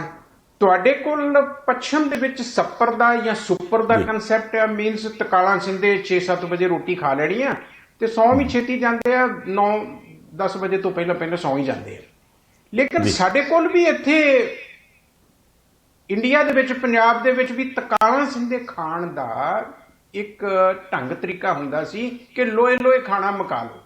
ਤੁਹਾਡੇ ਕੋਲ ਪੱਛਮ ਦੇ ਵਿੱਚ ਸੱਪਰ ਦਾ ਜਾਂ ਸੁਪਰ ਦਾ ਕਨਸੈਪਟ ਆ, ਮੀਨਸ ਤਕਾਲਾਂ ਸਿੰਦੇ 6-7 ਵਜੇ ਰੋਟੀ ਖਾ ਲੈਣੀ ਆ, ਤੇ ਸੌਂ ਵੀ ਛੇਤੀ ਜਾਂਦੇ ਆ, 9-10 ਵਜੇ ਤੋਂ ਪਹਿਲਾਂ ਸੌਂ ਹੀ ਜਾਂਦੇ ਆ। ਲੇਕਿਨ ਸਾਡੇ ਕੋਲ ਵੀ ਇੱਥੇ ਇੰਡੀਆ ਦੇ ਵਿੱਚ, ਪੰਜਾਬ ਦੇ ਵਿੱਚ ਵੀ ਤਕਾਲਾਂ ਸਿੰਦੇ ਖਾਣ ਦਾ ਇੱਕ ਢੰਗ ਤਰੀਕਾ ਹੁੰਦਾ ਸੀ ਕਿ ਲੋਏ ਖਾਣਾ ਮੁਕਾ ਲਓ।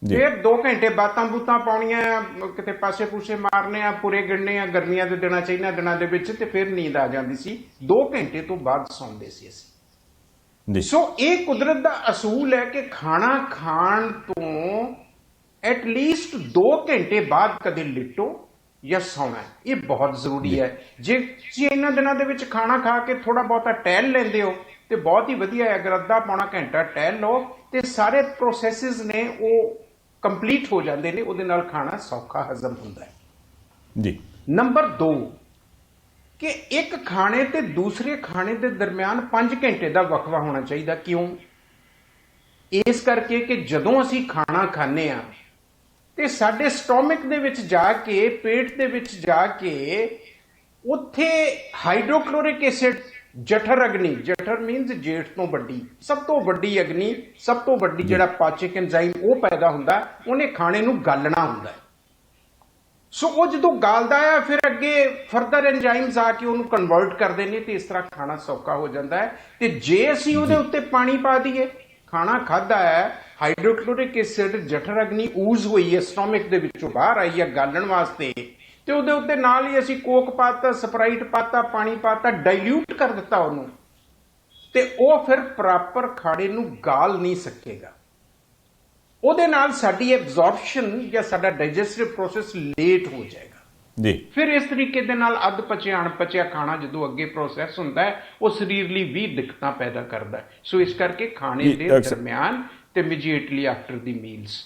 ਜੀ ਫਿਰ 2 ਘੰਟੇ ਬਾਤਾਂ ਬੂਤਾਂ ਪਾਉਣੀਆਂ, ਕਿਤੇ ਪਾਸੇ ਪੂਸੇ ਮਾਰਨੇ ਆ, ਪੂਰੇ ਗਿਣਨੇ ਆ ਗਰਮੀਆਂ ਦੇ ਦਿਨਾਂ 'ਚ, ਇਹਨਾਂ ਦਿਨਾਂ ਦੇ ਵਿੱਚ, ਤੇ ਫਿਰ ਨੀਂਦ ਆ ਜਾਂਦੀ ਸੀ। 2 ਘੰਟੇ ਤੋਂ ਬਾਅਦ ਸੌਂਦੇ ਸੀ ਅਸੀਂ। ਜੀ ਸੋ ਇਹ ਕੁਦਰਤ ਦਾ ਅਸੂਲ ਹੈ ਕਿ ਖਾਣਾ ਖਾਣ ਤੋਂ ਐਟਲੀਸਟ 2 ਘੰਟੇ ਬਾਅਦ ਕਦੇ ਲਿਟੋ ਜਾਂ ਸੌਣਾ ਹੈ। ਇਹ ਬਹੁਤ ਜ਼ਰੂਰੀ ਹੈ। ਜੇ ਤੁਸੀਂ ਇਹਨਾਂ ਦਿਨਾਂ ਦੇ ਵਿੱਚ ਖਾਣਾ ਖਾ ਕੇ ਥੋੜਾ ਬਹੁਤਾ ਟਹਿਲ ਲੈਂਦੇ ਹੋ ਤੇ ਬਹੁਤ ਹੀ ਵਧੀਆ ਹੈ। ਅਗਰ ਅੱਧਾ ਪੌਣਾ ਘੰਟਾ ਟਹਿਲ ਲਓ ਤੇ ਸਾਰੇ ਪ੍ਰੋਸੈਸਿਸ ਨੇ ਉਹ ਕੰਪਲੀਟ ਹੋ ਜਾਂਦੇ ਨੇ, ਉਹਦੇ ਨਾਲ ਖਾਣਾ ਸੌਖਾ ਹਜ਼ਮ ਹੁੰਦਾ ਹੈ। ਜੀ ਨੰਬਰ 2 ਕਿ ਇੱਕ ਖਾਣੇ ਤੇ ਦੂਸਰੇ ਖਾਣੇ ਦੇ ਦਰਮਿਆਨ 5 ਘੰਟੇ ਦਾ ਵਕਫਾ ਹੋਣਾ ਚਾਹੀਦਾ। ਕਿਉਂ? ਇਸ ਕਰਕੇ ਕਿ ਜਦੋਂ ਅਸੀਂ ਖਾਣਾ ਖਾਂਦੇ ਆ ਤੇ ਸਾਡੇ ਸਟੋਮਕ ਦੇ ਵਿੱਚ ਜਾ ਕੇ, ਪੇਟ ਦੇ ਵਿੱਚ ਜਾ ਕੇ, ਉੱਥੇ ਹਾਈਡਰੋਕਲੋਰਿਕ ਐਸਿਡ, ਜਠਰ ਅਗਨੀ, ਜਠਰ ਮੀਨਸ ਜੇਠ ਤੋਂ ਵੱਡੀ, ਸਭ ਤੋਂ ਵੱਡੀ ਅਗਨੀ, ਸਭ ਤੋਂ ਵੱਡੀ ਜਿਹੜਾ ਪਾਚਕ ਐਂਜ਼ਾਈਮ ਉਹ ਪੈਦਾ ਹੁੰਦਾ, ਉਹਨੇ ਖਾਣੇ ਨੂੰ ਗਾਲਣਾ ਹੁੰਦਾ। ਸੋ ਉਹ ਜਦੋਂ ਗਾਲਦਾ ਆ ਫਿਰ ਅੱਗੇ ਫਰਦਰ ਐਂਜ਼ਾਈਮਸ ਆ ਕੇ ਉਹਨੂੰ ਕਨਵਰਟ ਕਰਦੇ ਨੇ ਤੇ ਇਸ ਤਰ੍ਹਾਂ ਖਾਣਾ ਸੌਖਾ ਹੋ ਜਾਂਦਾ ਹੈ। ਤੇ ਜੇ ਅਸੀਂ ਉਹਦੇ ਉੱਤੇ ਪਾਣੀ ਪਾ ਦਈਏ, ਖਾਣਾ ਖਾਦਾ ਹੈ, ਹਾਈਡਰੋਕਲੋਰਿਕ ਐਸਿਡ, ਜਠਰ ਅਗਨੀ ਊਜ਼ ਹੋਈ ਹੈ, ਸਟੋਮਕ ਦੇ ਵਿੱਚੋਂ ਬਾਹਰ ਆਈ ਹੈ ਗਾਲਣ ਵਾਸਤੇ, ਤੇ ਉਹਦੇ ਉੱਤੇ ਨਾਲ ਹੀ ਅਸੀਂ ਕੋਕ ਪਾਤਾ, ਸਪਰਾਈਟ ਪਾਤਾ, ਪਾਣੀ ਪਾਤਾ, ਡਾਇਲੂਟ ਕਰ ਦਿੱਤਾ ਉਹਨੂੰ, ਤੇ ਉਹ ਫਿਰ ਪ੍ਰੋਪਰ ਖਾਣੇ ਨੂੰ ਗਾਲ ਨਹੀਂ ਸਕੇਗਾ। ਉਹਦੇ ਨਾਲ ਸਾਡੀ ਐਬਜ਼ੌਰਪਸ਼ਨ ਜਾਂ ਸਾਡਾ ਡਾਈਜੈਸਟਿਵ ਪ੍ਰੋਸੈਸ ਲੇਟ ਹੋ ਜਾਏਗਾ ਜੀ। ਫਿਰ ਇਸ ਤਰੀਕੇ ਦੇ ਨਾਲ ਅੱਧ ਪਚਿਆ ਅਣਪਚਿਆ ਖਾਣਾ ਜਦੋਂ ਅੱਗੇ ਪ੍ਰੋਸੈਸ ਹੁੰਦਾ ਹੈ, ਉਹ ਸਰੀਰ ਲਈ ਵੀ ਦਿੱਕਤਾਂ ਪੈਦਾ ਕਰਦਾ ਹੈ। ਸੋ ਇਸ ਕਰਕੇ ਖਾਣੇ ਦੇ ਦਰਮਿਆਨ ਤੇ ਇਮੀਡੀਏਟਲੀ ਆਫਟਰ ਦੀ ਮੀਲਸ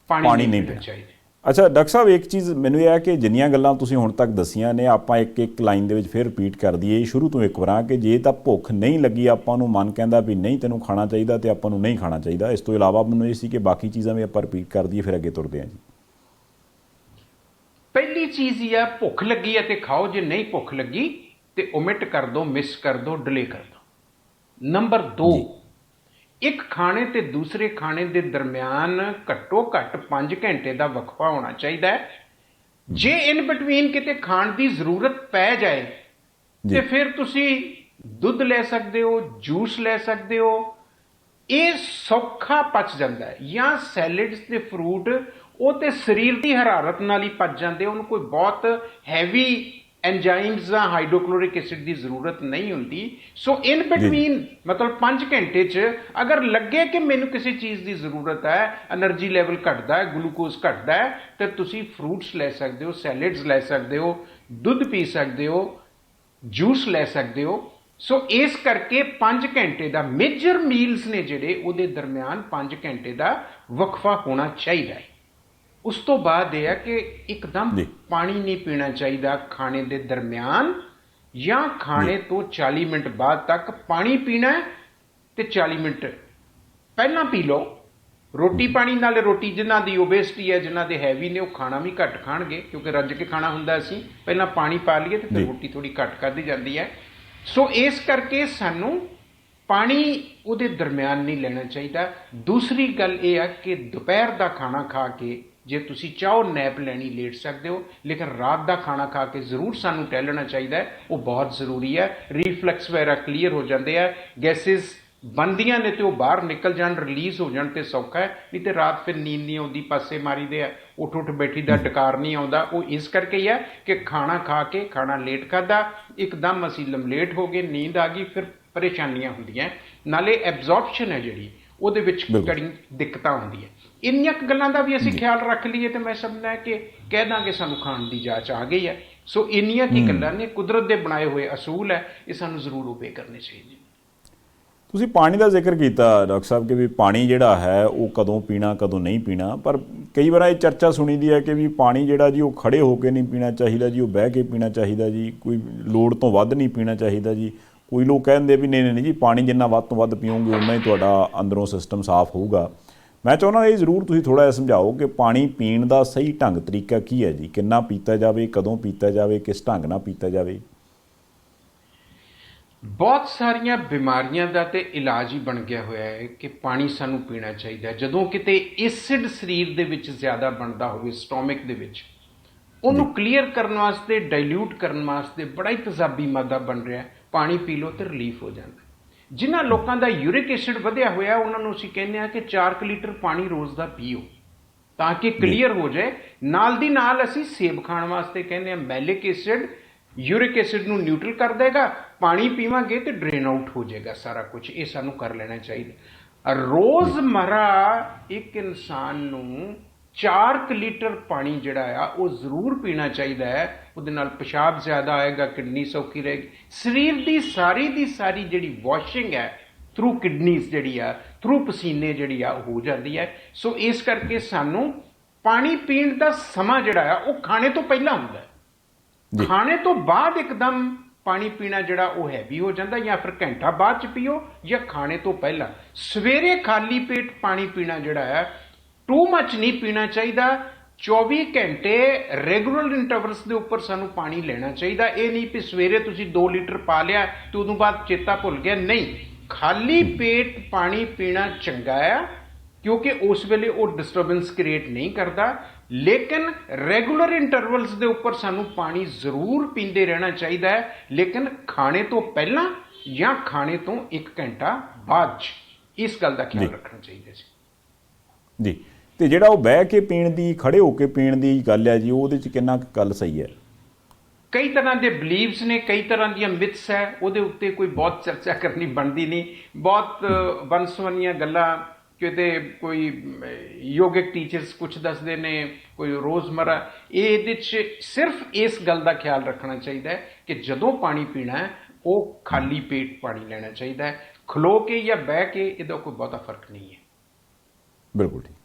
ਪਾਣੀ ਨਹੀਂ ਪੀਣਾ ਚਾਹੀਦਾ। ਅੱਛਾ ਡਾਕਟਰ ਸਾਹਿਬ, ਇੱਕ ਚੀਜ਼ ਮੈਨੂੰ ਇਹ ਹੈ ਕਿ ਜਿੰਨੀਆਂ ਗੱਲਾਂ ਤੁਸੀਂ ਹੁਣ ਤੱਕ ਦੱਸੀਆਂ ਨੇ, ਆਪਾਂ ਇੱਕ ਲਾਈਨ ਦੇ ਵਿੱਚ ਫਿਰ ਰਿਪੀਟ ਕਰ ਦਈਏ ਸ਼ੁਰੂ ਤੋਂ ਇੱਕ ਵਾਰਾਂ ਕਿ ਜੇ ਤਾਂ ਭੁੱਖ ਨਹੀਂ ਲੱਗੀ, ਆਪਾਂ ਨੂੰ ਮਨ ਕਹਿੰਦਾ ਵੀ ਨਹੀਂ ਤੈਨੂੰ ਖਾਣਾ ਚਾਹੀਦਾ, ਤੇ ਆਪਾਂ ਨੂੰ ਨਹੀਂ ਖਾਣਾ ਚਾਹੀਦਾ। ਇਸ ਤੋਂ ਇਲਾਵਾ ਮੈਨੂੰ ਇਹ ਸੀ ਕਿ ਬਾਕੀ ਚੀਜ਼ਾਂ ਵੀ ਆਪਾਂ ਰਿਪੀਟ ਕਰ ਦਈਏ, ਫਿਰ ਅੱਗੇ ਤੁਰਦੇ ਹਾਂ ਜੀ। ਪਹਿਲੀ ਚੀਜ਼ ਇਹ ਹੈ, ਭੁੱਖ ਲੱਗੀ ਹੈ ਤੇ ਖਾਓ, ਜੇ ਨਹੀਂ ਭੁੱਖ ਲੱਗੀ ਤੇ ਓਮਿਟ ਕਰ ਦੋ, ਮਿਸ ਕਰ ਦੋ, ਡਿਲੇ ਕਰ ਦੋ। ਨੰਬਰ 2, ਇੱਕ ਖਾਣੇ ਤੇ ਦੂਸਰੇ ਖਾਣੇ ਦੇ ਦਰਮਿਆਨ ਘੱਟੋ ਘੱਟ 5 ਘੰਟੇ ਦਾ ਵਕਫਾ ਹੋਣਾ ਚਾਹੀਦਾ ਹੈ। ਜੇ ਇਨ ਬਿਟਵੀਨ ਕਿਤੇ ਖਾਣ ਦੀ ਜ਼ਰੂਰਤ ਪੈ ਜਾਏ ਤੇ ਫਿਰ ਤੁਸੀਂ ਦੁੱਧ ਲੈ ਸਕਦੇ ਹੋ, ਜੂਸ ਲੈ ਸਕਦੇ ਹੋ, ਇਹ ਸੌਖਾ ਪਚ ਜਾਂਦਾ ਹੈ। ਜਾਂ ਸੈਲਡਸ ਤੇ ਫਰੂਟ, ਉਹ ਤੇ ਸਰੀਰ ਦੀ ਹਰਾਰਤ ਨਾਲ ਹੀ ਪਚ ਜਾਂਦੇ, ਉਹਨੂੰ ਕੋਈ ਬਹੁਤ ਹੈਵੀ ਐਂਜ਼ਾਈਮਸ ਜਾਂ ਹਾਈਡਰੋਕਲੋਰਿਕ ਐਸਿਡ ਦੀ ਜ਼ਰੂਰਤ ਨਹੀਂ ਹੁੰਦੀ। ਸੋ ਇਨ ਬਿਟਵੀਨ ਮਤਲਬ 5 ਘੰਟੇ 'ਚ ਅਗਰ ਲੱਗੇ ਕਿ ਮੈਨੂੰ ਕਿਸੇ ਚੀਜ਼ ਦੀ ਜ਼ਰੂਰਤ ਹੈ, એનર્ਜੀ ਲੈਵਲ ਘਟਦਾ ਹੈ, ਗਲੂਕੋਜ਼ ਘਟਦਾ ਹੈ, ਤੇ ਤੁਸੀਂ ਫਰੂਟਸ ਲੈ ਸਕਦੇ ਹੋ, ਸੈਲਡਸ ਲੈ ਸਕਦੇ ਹੋ, ਦੁੱਧ ਪੀ ਸਕਦੇ ਹੋ, ਜੂਸ ਲੈ ਸਕਦੇ ਹੋ। ਸੋ ਇਸ ਕਰਕੇ 5 ਘੰਟੇ ਦਾ ਮੇਜਰ ਮੀਲਸ ਨੇ ਜਿਹੜੇ, ਉਹਦੇ ਦਰਮਿਆਨ 5 ਘੰਟੇ ਦਾ ਵਕਫਾ ਹੋਣਾ ਚਾਹੀਦਾ ਹੈ। ਉਸ ਤੋਂ ਬਾਅਦ ਇਹ ਹੈ ਕਿ ਇੱਕਦਮ ਪਾਣੀ ਨਹੀਂ ਪੀਣਾ ਚਾਹੀਦਾ ਖਾਣੇ ਦੇ ਦਰਮਿਆਨ, ਜਾਂ ਖਾਣੇ ਤੋਂ 40 ਮਿੰਟ ਬਾਅਦ ਤੱਕ ਪਾਣੀ ਪੀਣਾ ਤੇ 40 ਮਿੰਟ ਪਹਿਲਾਂ ਪੀ ਲਓ। ਰੋਟੀ ਪਾਣੀ ਨਾਲ, ਰੋਟੀ ਜਿਨ੍ਹਾਂ ਦੀ ਓਬੇਸਿਟੀ ਹੈ, ਜਿਨ੍ਹਾਂ ਦੇ ਹੈਵੀ ਨੇ, ਉਹ ਖਾਣਾ ਵੀ ਘੱਟ ਖਾਣਗੇ ਕਿਉਂਕਿ ਰੱਜ ਕੇ ਖਾਣਾ ਹੁੰਦਾ। ਅਸੀਂ ਪਹਿਲਾਂ ਪਾਣੀ ਪਾ ਲਈਏ ਤੇ ਫਿਰ ਰੋਟੀ ਥੋੜੀ ਘੱਟ ਖਾਧੀ ਜਾਂਦੀ ਹੈ। ਸੋ ਇਸ ਕਰਕੇ ਸਾਨੂੰ ਪਾਣੀ ਉਹਦੇ ਦਰਮਿਆਨ ਨਹੀਂ ਲੈਣਾ ਚਾਹੀਦਾ। ਦੂਸਰੀ ਗੱਲ ਇਹ ਹੈ ਕਿ ਦੁਪਹਿਰ ਦਾ ਖਾਣਾ ਖਾ ਕੇ ਜੇ ਤੁਸੀਂ ਚਾਹੋ ਨੈਪ ਲੈਣੀ, ਲੇਟ ਸਕਦੇ ਹੋ, ਲੇਕਿਨ ਰਾਤ ਦਾ ਖਾਣਾ ਖਾ ਕੇ ਜ਼ਰੂਰ ਸਾਨੂੰ ਟਹਿਲਣਾ ਚਾਹੀਦਾ ਹੈ। ਉਹ ਬਹੁਤ ਜ਼ਰੂਰੀ ਹੈ। ਰੀਫਲੈਕਸ ਵਗੈਰਾ ਕਲੀਅਰ ਹੋ ਜਾਂਦੇ ਆ, ਗੈਸਿਸ ਬਣਦੀਆਂ ਨੇ ਤੇ ਉਹ ਬਾਹਰ ਨਿਕਲ ਜਾਣ, ਰਿਲੀਜ਼ ਹੋ ਜਾਣ ਤੇ ਸੌਖਾ ਹੈ। ਨਹੀਂ ਤੇ ਰਾਤ ਫਿਰ ਨੀਂਦ ਨਹੀਂ ਆਉਂਦੀ, ਪਾਸੇ ਮਾਰੀਦੇ ਆ, ਉੱਠ ਉੱਠ ਬੈਠੀ ਦਾ ਡਕਾਰ ਨਹੀਂ ਆਉਂਦਾ। ਉਹ ਇਸ ਕਰਕੇ ਹੀ ਹੈ ਕਿ ਖਾਣਾ ਖਾ ਕੇ, ਖਾਣਾ ਲੇਟ ਖਾਧਾ, ਇੱਕਦਮ ਅਸੀਂ ਲਮਲੇਟ ਹੋ ਗਏ, ਨੀਂਦ ਆ ਗਈ, ਫਿਰ ਪਰੇਸ਼ਾਨੀਆਂ ਹੁੰਦੀਆਂ। ਨਾਲੇ ਐਬਜ਼ੌਰਪਸ਼ਨ ਹੈ ਜਿਹੜੀ, ਉਹਦੇ ਵਿੱਚ ਕੜੀ ਦਿੱਕਤਾਂ ਹੁੰਦੀਆਂ। ਇੰਨੀਆਂ ਗੱਲਾਂ ਦਾ ਵੀ ਅਸੀਂ ਖਿਆਲ ਰੱਖ ਲਈਏ ਤੇ ਮੈਂ ਸਮਝਦਾ ਕਿ ਕਹਿ ਦਾਂਗੇ ਸਾਨੂੰ ਖਾਣ ਦੀ ਜਾਚ ਆ ਗਈ ਹੈ। ਸੋ ਇੰਨੀਆਂ ਕੀ ਗੱਲਾਂ ਨੇ, ਕੁਦਰਤ ਦੇ ਬਣਾਏ ਹੋਏ ਅਸੂਲ ਹੈ, ਇਹ ਸਾਨੂੰ ਜ਼ਰੂਰ ਓਬੇ ਕਰਨੇ ਚਾਹੀਦੇ। ਤੁਸੀਂ ਪਾਣੀ ਦਾ ਜ਼ਿਕਰ ਕੀਤਾ ਡਾਕਟਰ ਸਾਹਿਬ ਕਿ ਵੀ ਪਾਣੀ ਜਿਹੜਾ ਹੈ ਉਹ ਕਦੋਂ ਪੀਣਾ, ਕਦੋਂ ਨਹੀਂ ਪੀਣਾ, ਪਰ ਕਈ ਵਾਰ ਇਹ ਚਰਚਾ ਸੁਣੀ ਦੀ ਹੈ ਕਿ ਵੀ ਪਾਣੀ ਜਿਹੜਾ ਜੀ ਉਹ ਖੜੇ ਹੋ ਕੇ ਨਹੀਂ ਪੀਣਾ ਚਾਹੀਦਾ ਜੀ, ਉਹ ਬਹਿ ਕੇ ਪੀਣਾ ਚਾਹੀਦਾ ਜੀ, ਕੋਈ ਲੋੜ ਤੋਂ ਵੱਧ ਨਹੀਂ ਪੀਣਾ ਚਾਹੀਦਾ ਜੀ। ਕੋਈ ਲੋਕ ਕਹਿੰਦੇ ਵੀ ਨਹੀਂ ਨਹੀਂ ਜੀ, ਪਾਣੀ ਜਿੰਨਾ ਵੱਧ ਤੋਂ ਵੱਧ ਪੀਓਗੇ ਉਨਾ ਹੀ ਤੁਹਾਡਾ ਅੰਦਰੋਂ ਸਿਸਟਮ ਸਾਫ਼ ਹੋਊਗਾ। ਮੈਂ ਚਾਹੁੰਦਾ ਇਹ ਜ਼ਰੂਰ ਤੁਸੀਂ ਥੋੜ੍ਹਾ ਜਿਹਾ ਸਮਝਾਓ ਕਿ ਪਾਣੀ ਪੀਣ ਦਾ ਸਹੀ ਢੰਗ ਤਰੀਕਾ ਕੀ ਹੈ ਜੀ, ਕਿੰਨਾ ਪੀਤਾ ਜਾਵੇ, ਕਦੋਂ ਪੀਤਾ ਜਾਵੇ, ਕਿਸ ਢੰਗ ਨਾਲ ਪੀਤਾ ਜਾਵੇ। ਬਹੁਤ ਸਾਰੀਆਂ ਬਿਮਾਰੀਆਂ ਦਾ ਤੇ ਇਲਾਜ ਹੀ ਬਣ ਗਿਆ ਹੋਇਆ ਹੈ ਕਿ ਪਾਣੀ ਸਾਨੂੰ ਪੀਣਾ ਚਾਹੀਦਾ। ਜਦੋਂ ਕਿਤੇ ਐਸਿਡ ਸਰੀਰ ਦੇ ਵਿੱਚ ਜ਼ਿਆਦਾ ਬਣਦਾ ਹੋਵੇ, ਸਟੋਮਕ ਦੇ ਵਿੱਚ, ਉਹਨੂੰ ਕਲੀਅਰ ਕਰਨ ਵਾਸਤੇ, ਡਾਇਲੂਟ ਕਰਨ ਵਾਸਤੇ ਬੜਾ ਹੀ ਤੇਜ਼ਾਬੀ ਮਾਦਾ ਬਣ ਰਿਹਾ, ਪਾਣੀ ਪੀ ਲਓ ਤੇ ਰਿਲੀਫ ਹੋ ਜਾਂਦਾ। ਜਿਨ੍ਹਾਂ ਲੋਕਾਂ ਦਾ ਯੂਰਿਕ ਐਸਿਡ ਵਧਿਆ ਹੋਇਆ, ਉਹਨਾਂ ਨੂੰ ਅਸੀਂ ਕਹਿੰਦੇ ਹਾਂ ਕਿ 4 ਲੀਟਰ ਪਾਣੀ ਰੋਜ਼ ਦਾ ਪੀਓ। ਤਾਂ ਕਿ ਕਲੀਅਰ ਹੋ ਜਾਏ। ਨਾਲ ਦੀ ਨਾਲ ਅਸੀਂ ਸੇਬ ਖਾਣ ਵਾਸਤੇ ਕਹਿੰਦੇ ਆ, ਮੈਲਿਕ ਐਸਿਡ ਯੂਰਿਕ ਐਸਿਡ ਨੂੰ ਨਿਊਟਰਲ ਕਰ ਦੇਗਾ, ਪਾਣੀ ਪੀਵਾਂਗੇ ਤੇ ਡਰੇਨ ਆਊਟ ਹੋ ਜਾਏਗਾ ਸਾਰਾ ਕੁਝ। ਇਹ ਸਾਨੂੰ ਕਰ ਲੈਣਾ ਚਾਹੀਦਾ। ਰੋਜ਼ਮਰਾ ਇੱਕ ਇਨਸਾਨ ਨੂੰ 4 ਲੀਟਰ ਪਾਣੀ ਜਿਹੜਾ ਆ ਉਹ ਜ਼ਰੂਰ ਪੀਣਾ ਚਾਹੀਦਾ ਹੈ। ਉਹਦੇ ਨਾਲ ਪਿਸ਼ਾਬ ਜ਼ਿਆਦਾ ਆਏਗਾ, ਕਿਡਨੀ ਸੌਖੀ ਰਹੇਗੀ, ਸਰੀਰ ਦੀ ਸਾਰੀ ਜਿਹੜੀ ਵਾਸ਼ਿੰਗ ਹੈ ਥਰੂ ਕਿਡਨੀਜ਼ ਜਿਹੜੀ ਆ, ਥਰੂ ਪਸੀਨੇ ਜਿਹੜੀ ਆ ਉਹ ਹੋ ਜਾਂਦੀ ਹੈ। ਸੋ ਇਸ ਕਰਕੇ ਸਾਨੂੰ ਪਾਣੀ ਪੀਣ ਦਾ ਸਮਾਂ ਜਿਹੜਾ ਆ ਉਹ ਖਾਣੇ ਤੋਂ ਪਹਿਲਾਂ ਹੁੰਦਾ ਹੈ। ਖਾਣੇ ਤੋਂ ਬਾਅਦ ਇੱਕਦਮ ਪਾਣੀ ਪੀਣਾ ਜਿਹੜਾ ਉਹ ਹੈਵੀ ਹੋ ਜਾਂਦਾ, ਜਾਂ ਫਿਰ ਘੰਟਾ ਬਾਅਦ ਚ ਪੀਓ ਜਾਂ ਖਾਣੇ ਤੋਂ ਪਹਿਲਾਂ। ਸਵੇਰੇ ਖਾਲੀ ਪੇਟ ਪਾਣੀ ਪੀਣਾ ਜਿਹੜਾ ਹੈ ਟੂ ਮੱਚ ਨਹੀਂ ਪੀਣਾ ਚਾਹੀਦਾ। 24 ਘੰਟੇ ਰੈਗੂਲਰ ਇੰਟਰਵਲਸ ਦੇ ਉੱਪਰ ਸਾਨੂੰ ਪਾਣੀ ਲੈਣਾ ਚਾਹੀਦਾ। ਇਹ ਨਹੀਂ ਕਿ ਸਵੇਰੇ ਤੁਸੀਂ 2 ਲੀਟਰ ਪਾ ਲਿਆ ਤੇ ਉਦੋਂ ਬਾਅਦ ਚੇਤਾ ਭੁੱਲ ਗਿਆ, ਨਹੀਂ। ਖਾਲੀ ਪੇਟ ਪਾਣੀ ਪੀਣਾ ਚੰਗਾ ਆ ਕਿਉਂਕਿ ਉਸ ਵੇਲੇ ਉਹ ਡਿਸਟਰਬੈਂਸ ਕ੍ਰੀਏਟ ਨਹੀਂ ਕਰਦਾ, ਲੇਕਿਨ ਰੈਗੂਲਰ ਇੰਟਰਵਲਸ ਦੇ ਉੱਪਰ ਸਾਨੂੰ ਪਾਣੀ ਜ਼ਰੂਰ ਪੀਂਦੇ ਰਹਿਣਾ ਚਾਹੀਦਾ ਹੈ, ਲੇਕਿਨ ਖਾਣੇ ਤੋਂ ਪਹਿਲਾਂ ਜਾਂ ਖਾਣੇ ਤੋਂ 1 ਘੰਟਾ ਬਾਅਦ 'ਚ। ਇਸ ਗੱਲ ਦਾ ਖਿਆਲ ਰੱਖਣਾ ਚਾਹੀਦਾ ਸੀ ਜੀ। ਤੇ ਜਿਹੜਾ ਉਹ ਬਹਿ ਕੇ ਪੀਣ ਦੀ, ਖੜੇ ਹੋ ਕੇ ਪੀਣ ਦੀ ਗੱਲ ਹੈ ਜੀ, ਉਹਦੇ 'ਚ ਕਿੰਨਾ ਕੁ ਗੱਲ ਸਹੀ ਹੈ? ਕਈ ਤਰ੍ਹਾਂ ਦੇ ਬਲੀਵਸ ਨੇ, ਕਈ ਤਰ੍ਹਾਂ ਦੀਆਂ ਮਿਥਸ ਹੈ, ਉਹਦੇ ਉੱਤੇ ਕੋਈ ਬਹੁਤ ਚਰਚਾ ਕਰਨੀ ਬਣਦੀ ਨਹੀਂ। ਬਹੁਤ ਵੰਨ-ਸੁਵੰਨੀਆਂ ਗੱਲਾਂ, ਕਿਤੇ ਕੋਈ ਯੋਗਿਕ ਟੀਚਰਸ ਕੁਝ ਦੱਸਦੇ ਨੇ, ਕੋਈ ਰੋਜ਼ਮਰਾ। ਇਹਦੇ 'ਚ ਸਿਰਫ ਇਸ ਗੱਲ ਦਾ ਖਿਆਲ ਰੱਖਣਾ ਚਾਹੀਦਾ ਹੈ ਕਿ ਜਦੋਂ ਪਾਣੀ ਪੀਣਾ ਹੈ ਉਹ ਖਾਲੀ ਪੇਟ ਪਾਣੀ ਲੈਣਾ ਚਾਹੀਦਾ ਹੈ। ਖਲੋ ਕੇ ਜਾਂ ਬਹਿ ਕੇ ਇਹਦਾ ਕੋਈ ਬਹੁਤਾ ਫਰਕ ਨਹੀਂ ਹੈ। ਬਿਲਕੁਲ ਠੀਕ।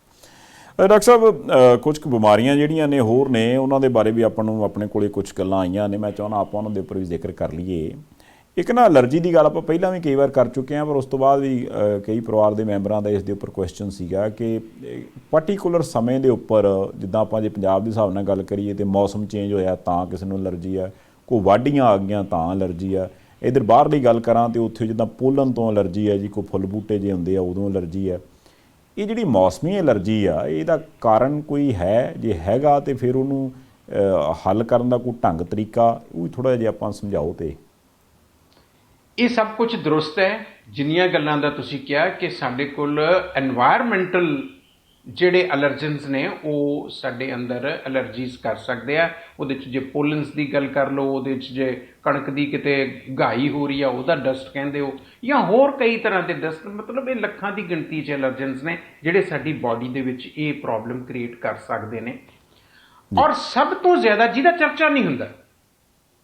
ਡਾਕਟਰ ਸਾਹਿਬ, ਕੁਝ ਕੁ ਬਿਮਾਰੀਆਂ ਜਿਹੜੀਆਂ ਨੇ ਹੋਰ ਨੇ, ਉਹਨਾਂ ਦੇ ਬਾਰੇ ਵੀ ਆਪਾਂ ਨੂੰ ਆਪਣੇ ਕੋਲੇ ਕੁਝ ਗੱਲਾਂ ਆਈਆਂ ਨੇ, ਮੈਂ ਚਾਹੁੰਦਾ ਆਪਾਂ ਉਹਨਾਂ ਦੇ ਉੱਪਰ ਵੀ ਜ਼ਿਕਰ ਕਰ ਲਈਏ। ਇੱਕ ਨਾ ਐਲਰਜੀ ਦੀ ਗੱਲ ਆਪਾਂ ਪਹਿਲਾਂ ਵੀ ਕਈ ਵਾਰ ਕਰ ਚੁੱਕੇ ਹਾਂ, ਪਰ ਉਸ ਤੋਂ ਬਾਅਦ ਵੀ ਕਈ ਪਰਿਵਾਰ ਦੇ ਮੈਂਬਰਾਂ ਦਾ ਇਸ ਦੇ ਉੱਪਰ ਕੁਐਸਚਨ ਸੀਗਾ ਕਿ ਪਾਰਟੀਕੂਲਰ ਸਮੇਂ ਦੇ ਉੱਪਰ, ਜਿੱਦਾਂ ਆਪਾਂ ਜੇ ਪੰਜਾਬ ਦੇ ਹਿਸਾਬ ਨਾਲ ਗੱਲ ਕਰੀਏ ਤੇ ਮੌਸਮ ਚੇਂਜ ਹੋਇਆ ਤਾਂ ਕਿਸੇ ਨੂੰ ਐਲਰਜੀ ਆ, ਕੋਈ ਵਾਢੀਆਂ ਆ ਗਈਆਂ ਤਾਂ ਐਲਰਜੀ ਆ। ਇੱਧਰ ਬਾਹਰਲੀ ਗੱਲ ਕਰਾਂ ਤੇ ਉੱਥੇ ਜਿੱਦਾਂ ਪੋਲਨ ਤੋਂ ਐਲਰਜੀ ਹੈ ਜੀ, ਕੋਈ ਫੁੱਲ ਬੂਟੇ ਜੇ ਹੁੰਦੇ ਆ ਉਦੋਂ ਐਲਰਜੀ ਹੈ। ਇਹ ਜਿਹੜੀ ਮੌਸਮੀ ਐਲਰਜੀ ਆ, ਇਹਦਾ ਕਾਰਨ ਕੋਈ ਹੈ? ਜੇ ਹੈਗਾ ਤੇ ਫਿਰ ਉਹਨੂੰ ਹੱਲ ਕਰਨ ਦਾ ਕੋਈ ਢੰਗ ਤਰੀਕਾ, ਉਹ ਵੀ ਥੋੜ੍ਹਾ ਜਿਹਾ ਆਪਾਂ ਸਮਝਾਓ। ਤੇ ਇਹ ਸਭ ਕੁਝ ਦਰੁਸਤ ਹੈ ਜਿੰਨੀਆਂ ਗੱਲਾਂ ਦਾ ਤੁਸੀਂ ਕਿਹਾ ਕਿ ਸਾਡੇ ਕੋਲ ਐਨਵਾਇਰਮੈਂਟਲ ਜਿਹੜੇ ਅਲਰਜਨਸ ਨੇ ਉਹ ਸਾਡੇ ਅੰਦਰ ਐਲਰਜੀਜ਼ ਕਰ ਸਕਦੇ ਆ। ਉਹਦੇ 'ਚ ਜੇ ਪੋਲਨਸ ਦੀ ਗੱਲ ਕਰ ਲਓ, ਉਹਦੇ 'ਚ ਜੇ ਕਣਕ ਦੀ ਕਿਤੇ ਗਾਈ ਹੋ ਰਹੀ ਆ ਉਹਦਾ ਡਸਟ ਕਹਿੰਦੇ ਹੋ, ਜਾਂ ਹੋਰ ਕਈ ਤਰ੍ਹਾਂ ਦੇ ਡਸਟ, ਮਤਲਬ ਇਹ ਲੱਖਾਂ ਦੀ ਗਿਣਤੀ 'ਚ ਐਲਰਜਨਸ ਨੇ ਜਿਹੜੇ ਸਾਡੀ ਬਾਡੀ ਦੇ ਵਿੱਚ ਇਹ ਪ੍ਰੋਬਲਮ ਕ੍ਰੀਏਟ ਕਰ ਸਕਦੇ ਨੇ। ਔਰ ਸਭ ਤੋਂ ਜ਼ਿਆਦਾ ਜਿਹਦਾ ਚਰਚਾ ਨਹੀਂ ਹੁੰਦਾ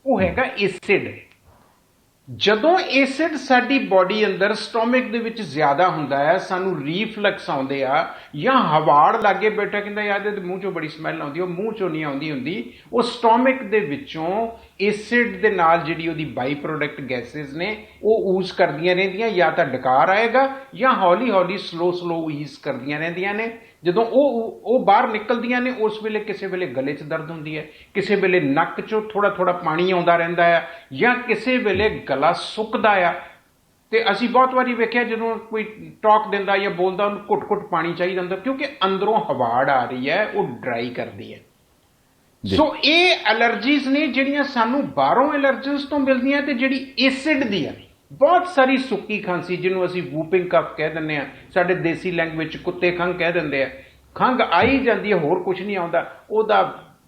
ਉਹ ਹੈਗਾ ਐਸਿਡ। ਜਦੋਂ ਐਸਿਡ ਸਾਡੀ ਬਾਡੀ ਅੰਦਰ ਸਟੋਮਕ ਦੇ ਵਿੱਚ ਜ਼ਿਆਦਾ ਹੁੰਦਾ ਹੈ, ਸਾਨੂੰ ਰੀਫਲਕਸ ਆਉਂਦੇ ਆ, ਜਾਂ ਹਵਾੜ ਲਾਗੇ ਬੈਠਾ ਕਹਿੰਦਾ ਯਾਰ ਇਹਦੇ ਮੂੰਹ 'ਚੋਂ ਬੜੀ ਸਮੈਲ ਆਉਂਦੀ, ਉਹ ਮੂੰਹ 'ਚੋਂ ਨਹੀਂ ਆਉਂਦੀ ਹੁੰਦੀ, ਉਹ ਸਟੋਮਕ ਦੇ ਵਿੱਚੋਂ ਐਸਿਡ ਦੇ ਨਾਲ ਜਿਹੜੀ ਉਹਦੀ ਬਾਈ ਪ੍ਰੋਡਕਟ ਗੈਸਿਸ ਨੇ ਉਹ ਊਜ਼ ਕਰਦੀਆਂ ਰਹਿੰਦੀਆਂ, ਜਾਂ ਤਾਂ ਡਕਾਰ ਆਏਗਾ ਜਾਂ ਹੌਲੀ ਹੌਲੀ ਸਲੋ ਈਜ਼ ਕਰਦੀਆਂ ਰਹਿੰਦੀਆਂ ਨੇ। ਜਦੋਂ ਉਹ ਬਾਹਰ ਨਿਕਲਦੀਆਂ ਨੇ ਉਸ ਵੇਲੇ ਕਿਸੇ ਵੇਲੇ ਗਲੇ 'ਚ ਦਰਦ ਹੁੰਦੀ ਹੈ, ਕਿਸੇ ਵੇਲੇ ਨੱਕ 'ਚੋਂ ਥੋੜਾ ਪਾਣੀ ਆਉਂਦਾ ਰਹਿੰਦਾ ਆ, ਜਾਂ ਕਿਸੇ ਵੇਲੇ ਗਲਾ ਸੁੱਕਦਾ ਆ। ਤੇ ਅਸੀਂ ਬਹੁਤ ਵਾਰੀ ਵੇਖਿਆ ਜਦੋਂ ਕੋਈ ਟਾਕ ਦਿੰਦਾ ਜਾਂ ਬੋਲਦਾ ਉਹਨੂੰ ਘੁੱਟ ਪਾਣੀ ਚਾਹੀਦਾ ਹੁੰਦਾ, ਕਿਉਂਕਿ ਅੰਦਰੋਂ ਹਵਾੜ ਆ ਰਹੀ ਹੈ, ਉਹ ਡਰਾਈ ਕਰਦੀ ਹੈ। ਸੋ ਇਹ ਐਲਰਜੀਜ਼ ਨੇ ਜਿਹੜੀਆਂ ਸਾਨੂੰ ਬਾਹਰੋਂ ਐਲਰਜਨਸ ਤੋਂ ਮਿਲਦੀਆਂ, ਤੇ ਜਿਹੜੀ ਐਸਿਡ ਦੀ ਆ ਬਹੁਤ ਸਾਰੀ ਸੁੱਕੀ ਖਾਂਸੀ ਜਿਹਨੂੰ ਅਸੀਂ ਵੂਪਿੰਗ ਕਫ ਕਹਿ ਦਿੰਦੇ ਆ, ਸਾਡੇ ਦੇਸੀ ਲੈਂਗੁਏਜ 'ਚ ਕੁੱਤੇ ਖੰਘ ਕਹਿ ਦਿੰਦੇ ਆ। ਖੰਘ ਆਈ ਜਾਂਦੀ ਹੈ, ਹੋਰ ਕੁਝ ਨਹੀਂ ਆਉਂਦਾ। ਉਹਦਾ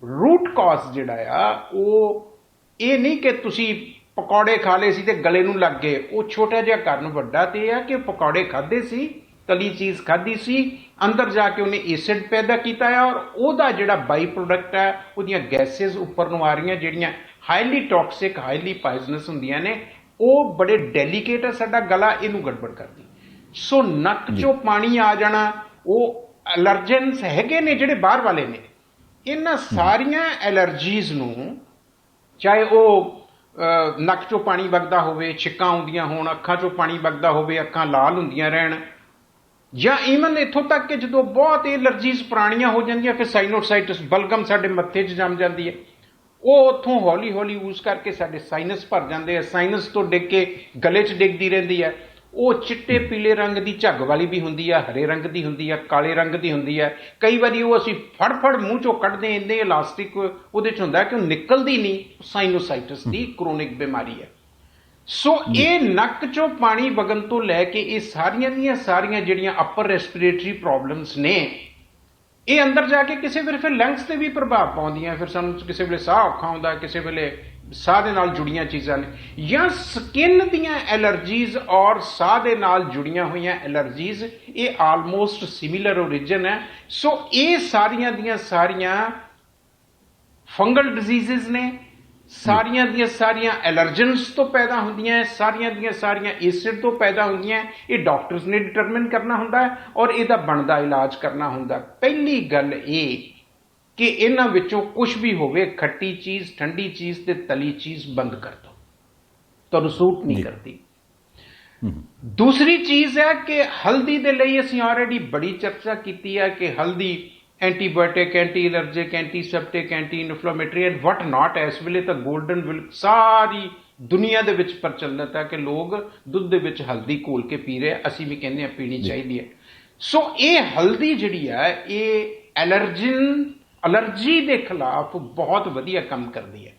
ਰੂਟ ਕਾਜ਼ ਜਿਹੜਾ ਆ ਉਹ ਇਹ ਨਹੀਂ ਕਿ ਤੁਸੀਂ ਪਕੌੜੇ ਖਾ ਲਏ ਸੀ ਤੇ ਗਲੇ ਨੂੰ ਲੱਗ ਗਏ, ਉਹ ਛੋਟਾ ਜਿਹਾ ਕਾਰਨ। ਵੱਡਾ ਤੇ ਇਹ ਆ ਕਿ ਪਕੌੜੇ ਖਾਦੇ ਸੀ, ਤਲੀ ਚੀਜ਼ ਖਾਦੀ ਸੀ, ਅੰਦਰ ਜਾ ਕੇ ਉਹਨੇ ਐਸਿਡ ਪੈਦਾ ਕੀਤਾ ਹੈ, ਔਰ ਉਹਦਾ ਜਿਹੜਾ ਬਾਈ ਪ੍ਰੋਡਕਟ ਹੈ, ਉਹਦੀਆਂ ਗੈਸਿਸ ਉੱਪਰ ਨੂੰ ਆ ਰਹੀਆਂ ਜਿਹੜੀਆਂ ਹਾਈਲੀ ਟੌਕਸਿਕ, ਹਾਈਲੀ ਪਾਇਜ਼ਨਸ ਹੁੰਦੀਆਂ ਨੇ। ਉਹ ਬੜੇ ਡੈਲੀਕੇਟ ਹੈ ਸਾਡਾ ਗਲਾ, ਇਹਨੂੰ ਗੜਬੜ ਕਰਦੀ। ਸੋ ਨੱਕ 'ਚੋਂ ਪਾਣੀ ਆ ਜਾਣਾ, ਉਹ ਐਲਰਜਨਸ ਹੈਗੇ ਨੇ ਜਿਹੜੇ ਬਾਹਰ ਵਾਲੇ ਨੇ। ਇਹਨਾਂ ਸਾਰੀਆਂ ਐਲਰਜੀਜ਼ ਨੂੰ, ਚਾਹੇ ਉਹ ਨੱਕ 'ਚੋਂ ਪਾਣੀ ਵਗਦਾ ਹੋਵੇ, ਛਿੱਕਾਂ ਆਉਂਦੀਆਂ ਹੋਣ, ਅੱਖਾਂ 'ਚੋਂ ਪਾਣੀ ਵਗਦਾ ਹੋਵੇ, ਅੱਖਾਂ ਲਾਲ ਹੁੰਦੀਆਂ ਰਹਿਣ, ਜਾਂ ਈਵਨ ਇੱਥੋਂ ਤੱਕ ਕਿ ਜਦੋਂ ਬਹੁਤ ਐਲਰਜੀਜ਼ ਪੁਰਾਣੀਆਂ ਹੋ ਜਾਂਦੀਆਂ, ਫਿਰ ਸਾਈਨੋਸਾਈਟਸ, ਬਲਗਮ ਸਾਡੇ ਮੱਥੇ 'ਚ ਜੰਮ ਜਾਂਦੀ ਹੈ, ਉਹ ਉੱਥੋਂ ਹੌਲੀ ਹੌਲੀ ਯੂਜ਼ ਕਰਕੇ ਸਾਡੇ ਸਾਈਨਸ ਭਰ ਜਾਂਦੇ ਆ, ਸਾਈਨਸ ਤੋਂ ਡਿੱਗ ਕੇ ਗਲੇ 'ਚ ਡਿੱਗਦੀ ਰਹਿੰਦੀ ਹੈ। ਉਹ ਚਿੱਟੇ ਪੀਲੇ ਰੰਗ ਦੀ ਝੱਗ ਵਾਲੀ ਵੀ ਹੁੰਦੀ ਆ, ਹਰੇ ਰੰਗ ਦੀ ਹੁੰਦੀ ਆ, ਕਾਲੇ ਰੰਗ ਦੀ ਹੁੰਦੀ ਹੈ। ਕਈ ਵਾਰੀ ਉਹ ਅਸੀਂ ਫੜ ਮੂੰਹ 'ਚੋਂ ਕੱਢਦੇ, ਇੰਨੇ ਇਲਾਸਟਿਕ ਉਹਦੇ 'ਚ ਹੁੰਦਾ ਕਿ ਉਹ ਨਿਕਲਦੀ ਨਹੀਂ। ਸਾਈਨੋਸਾਈਟਸ ਦੀ ਕ੍ਰੋਨਿਕ ਬਿਮਾਰੀ ਹੈ। ਸੋ ਇਹ ਨੱਕ 'ਚੋਂ ਪਾਣੀ ਵਗਣ ਤੋਂ ਲੈ ਕੇ ਇਹ ਸਾਰੀਆਂ ਦੀਆਂ ਸਾਰੀਆਂ ਜਿਹੜੀਆਂ ਅਪਰ ਰੈਸਪੀਰੇਟਰੀ ਪ੍ਰੋਬਲਮਸ ਨੇ, ਇਹ ਅੰਦਰ ਜਾ ਕੇ ਕਿਸੇ ਵੇਲੇ ਫਿਰ ਲੰਗਸ ਤੇ ਵੀ ਪ੍ਰਭਾਵ ਪਾਉਂਦੀਆਂ, ਫਿਰ ਸਾਨੂੰ ਕਿਸੇ ਵੇਲੇ ਸਾਹ ਔਖਾ ਹੁੰਦਾ, ਕਿਸੇ ਵੇਲੇ ਸਾਹ ਦੇ ਨਾਲ ਜੁੜੀਆਂ ਚੀਜ਼ਾਂ ਨੇ, ਜਾਂ ਸਕਿਨ ਦੀਆਂ ਐਲਰਜੀਜ਼ ਔਰ ਸਾਹ ਦੇ ਨਾਲ ਜੁੜੀਆਂ ਹੋਈਆਂ ਐਲਰਜੀਜ਼, ਇਹ ਆਲਮੋਸਟ ਸਿਮਿਲਰ ਓਰੀਜਨ ਹੈ। ਸੋ ਇਹ ਸਾਰੀਆਂ ਦੀਆਂ ਸਾਰੀਆਂ ਫੰਗਲ ਡਿਜ਼ੀਜ਼ਸ ਨੇ, ਸਾਰੀਆਂ ਦੀਆਂ ਸਾਰੀਆਂ ਐਲਰਜਨਸ ਤੋਂ ਪੈਦਾ ਹੁੰਦੀਆਂ, ਸਾਰੀਆਂ ਦੀਆਂ ਸਾਰੀਆਂ ਐਸਿਡ ਤੋਂ ਪੈਦਾ ਹੁੰਦੀਆਂ। ਇਹ ਡਾਕਟਰਸ ਨੇ ਡਿਟਰਮਿਨ ਕਰਨਾ ਹੁੰਦਾ ਹੈ ਔਰ ਇਹਦਾ ਬਣਦਾ ਇਲਾਜ ਕਰਨਾ ਹੁੰਦਾ। ਪਹਿਲੀ ਗੱਲ ਇਹ ਕਿ ਇਹਨਾਂ ਵਿੱਚੋਂ ਕੁਝ ਵੀ ਹੋਵੇ, ਖੱਟੀ ਚੀਜ਼, ਠੰਡੀ ਚੀਜ਼ ਤੇ ਤਲੀ ਚੀਜ਼ ਬੰਦ ਕਰ ਦਿਓ, ਤੁਹਾਨੂੰ ਸੂਟ ਨਹੀਂ ਕਰਦੀ। ਦੂਸਰੀ ਚੀਜ਼ ਹੈ ਕਿ ਹਲਦੀ ਦੇ ਲਈ ਅਸੀਂ ਆਲਰੇਡੀ ਬੜੀ ਚਰਚਾ ਕੀਤੀ ਹੈ ਕਿ ਹਲਦੀ antibiotic, anti allergic, antiseptic, anti inflammatory and what not. ਇਸ ਵੇਲੇ ਤਾਂ ਗੋਲਡਨ ਵਿਲ ਸਾਰੀ ਦੁਨੀਆ ਦੇ ਵਿੱਚ ਪ੍ਰਚਲਿਤ ਹੈ ਕਿ ਲੋਕ ਦੁੱਧ ਦੇ ਵਿੱਚ ਹਲਦੀ ਘੋਲ ਕੇ ਪੀ ਰਹੇ, ਅਸੀਂ ਵੀ ਕਹਿੰਦੇ ਹਾਂ ਪੀਣੀ ਚਾਹੀਦੀ ਹੈ। ਸੋ ਇਹ ਹਲਦੀ ਜਿਹੜੀ ਹੈ ਇਹ ਐਲਰਜੀ ਦੇ ਖਿਲਾਫ ਬਹੁਤ ਵਧੀਆ ਕੰਮ ਕਰਦੀ ਹੈ।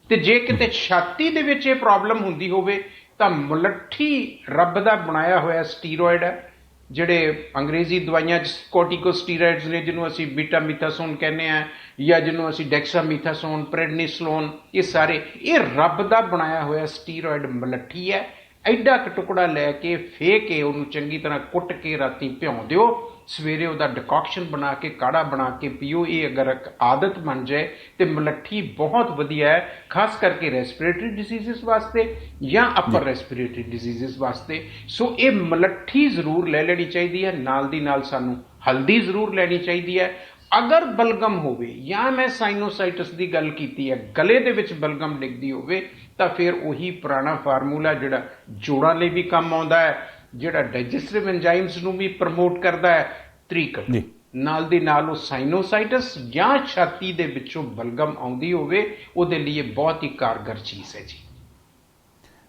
ਤੇ ਜੇ ਕਿਤੇ ਛਾਤੀ ਦੇ ਵਿੱਚ ਇਹ ਪ੍ਰੋਬਲਮ ਹੁੰਦੀ ਹੋਵੇ ਤਾਂ ਮੁਲੱਠੀ ਰੱਬ ਦਾ ਬਣਾਇਆ ਹੋਇਆ ਸਟੀਰੋਇਡ ਹੈ, ਜਿਹੜੇ ਅੰਗਰੇਜ਼ੀ ਦਵਾਈਆਂ 'ਚ ਕੋਰਟੀਕੋਸਟੀਰੋਇਡਸ ਨੇ, ਜਿਹਨੂੰ ਅਸੀਂ ਬੀਟਾਮੀਥਾਸੋਨ ਕਹਿੰਦੇ ਆ, ਜਾਂ ਜਿਹਨੂੰ ਅਸੀਂ ਡੈਕਸਾਮੀਥਾਸੋਨ, ਪ੍ਰੈਡਨਿਸਲੋਨ, ਇਹ ਸਾਰੇ ਇਹ ਰੱਬ ਦਾ ਬਣਾਇਆ ਹੋਇਆ ਸਟੀਰੋਇਡ ਮੁਲੱਠੀ ਹੈ। ਐਡਾ ਕੁ ਟੁਕੜਾ ਲੈ ਕੇ ਫੇ ਕੇ ਉਹਨੂੰ ਚੰਗੀ ਤਰ੍ਹਾਂ ਕੁੱਟ ਕੇ ਰਾਤੀ ਭਿਉਂ ਦਿਓ, ਸਵੇਰੇ ਉਹਦਾ ਡਿਕੌਕਸ਼ਨ ਬਣਾ ਕੇ ਕਾੜਾ ਬਣਾ ਕੇ ਪੀਓ। ਇਹ ਅਗਰ ਇੱਕ ਆਦਤ ਬਣ ਜਾਏ ਤੇ ਮੁਲੱਠੀ ਬਹੁਤ ਵਧੀਆ ਹੈ, ਖਾਸ ਕਰਕੇ ਰੈਸਪੀਰੇਟਰੀ ਡਿਜ਼ੀਜ਼ਸ ਵਾਸਤੇ ਜਾਂ ਅਪਰ ਰੈਸਪੀਰੇਟਰੀ ਡਿਜ਼ੀਜ਼ਸ ਵਾਸਤੇ। ਸੋ ਇਹ ਮੁਲੱਠੀ ਜ਼ਰੂਰ ਲੈ ਲੈਣੀ ਚਾਹੀਦੀ ਹੈ। ਨਾਲ ਦੀ ਨਾਲ ਸਾਨੂੰ ਹਲਦੀ ਜ਼ਰੂਰ ਲੈਣੀ ਚਾਹੀਦੀ ਹੈ। ਅਗਰ ਬਲਗਮ ਹੋਵੇ, ਜਾਂ ਮੈਂ ਸਾਈਨੋਸਾਈਟਸ ਦੀ ਗੱਲ ਕੀਤੀ ਹੈ, ਗਲੇ ਦੇ ਵਿੱਚ ਬਲਗਮ ਡਿੱਗਦੀ ਹੋਵੇ, ਤਾਂ ਫਿਰ ਉਹੀ ਪੁਰਾਣਾ ਫਾਰਮੂਲਾ ਜਿਹੜਾ ਜੋੜਾਂ ਲਈ ਵੀ ਕੰਮ ਆਉਂਦਾ ਹੈ, ਜਿਹੜਾ ਡਾਈਜੈਸਟਿਵ ਐਂਜ਼ਾਈਮਸ ਨੂੰ ਵੀ ਪ੍ਰਮੋਟ ਕਰਦਾ ਹੈ, ਤ੍ਰਿਕਟੂ। ਨਾਲ ਦੀ ਨਾਲ ਉਹ ਸਾਈਨੋਸਾਈਟਸ ਜਾਂ ਛਾਤੀ ਦੇ ਵਿੱਚੋਂ ਬਲਗਮ ਆਉਂਦੀ ਹੋਵੇ, ਉਹਦੇ ਲਈ ਬਹੁਤ ਹੀ ਕਾਰਗਰ ਚੀਜ਼ ਹੈ ਜੀ।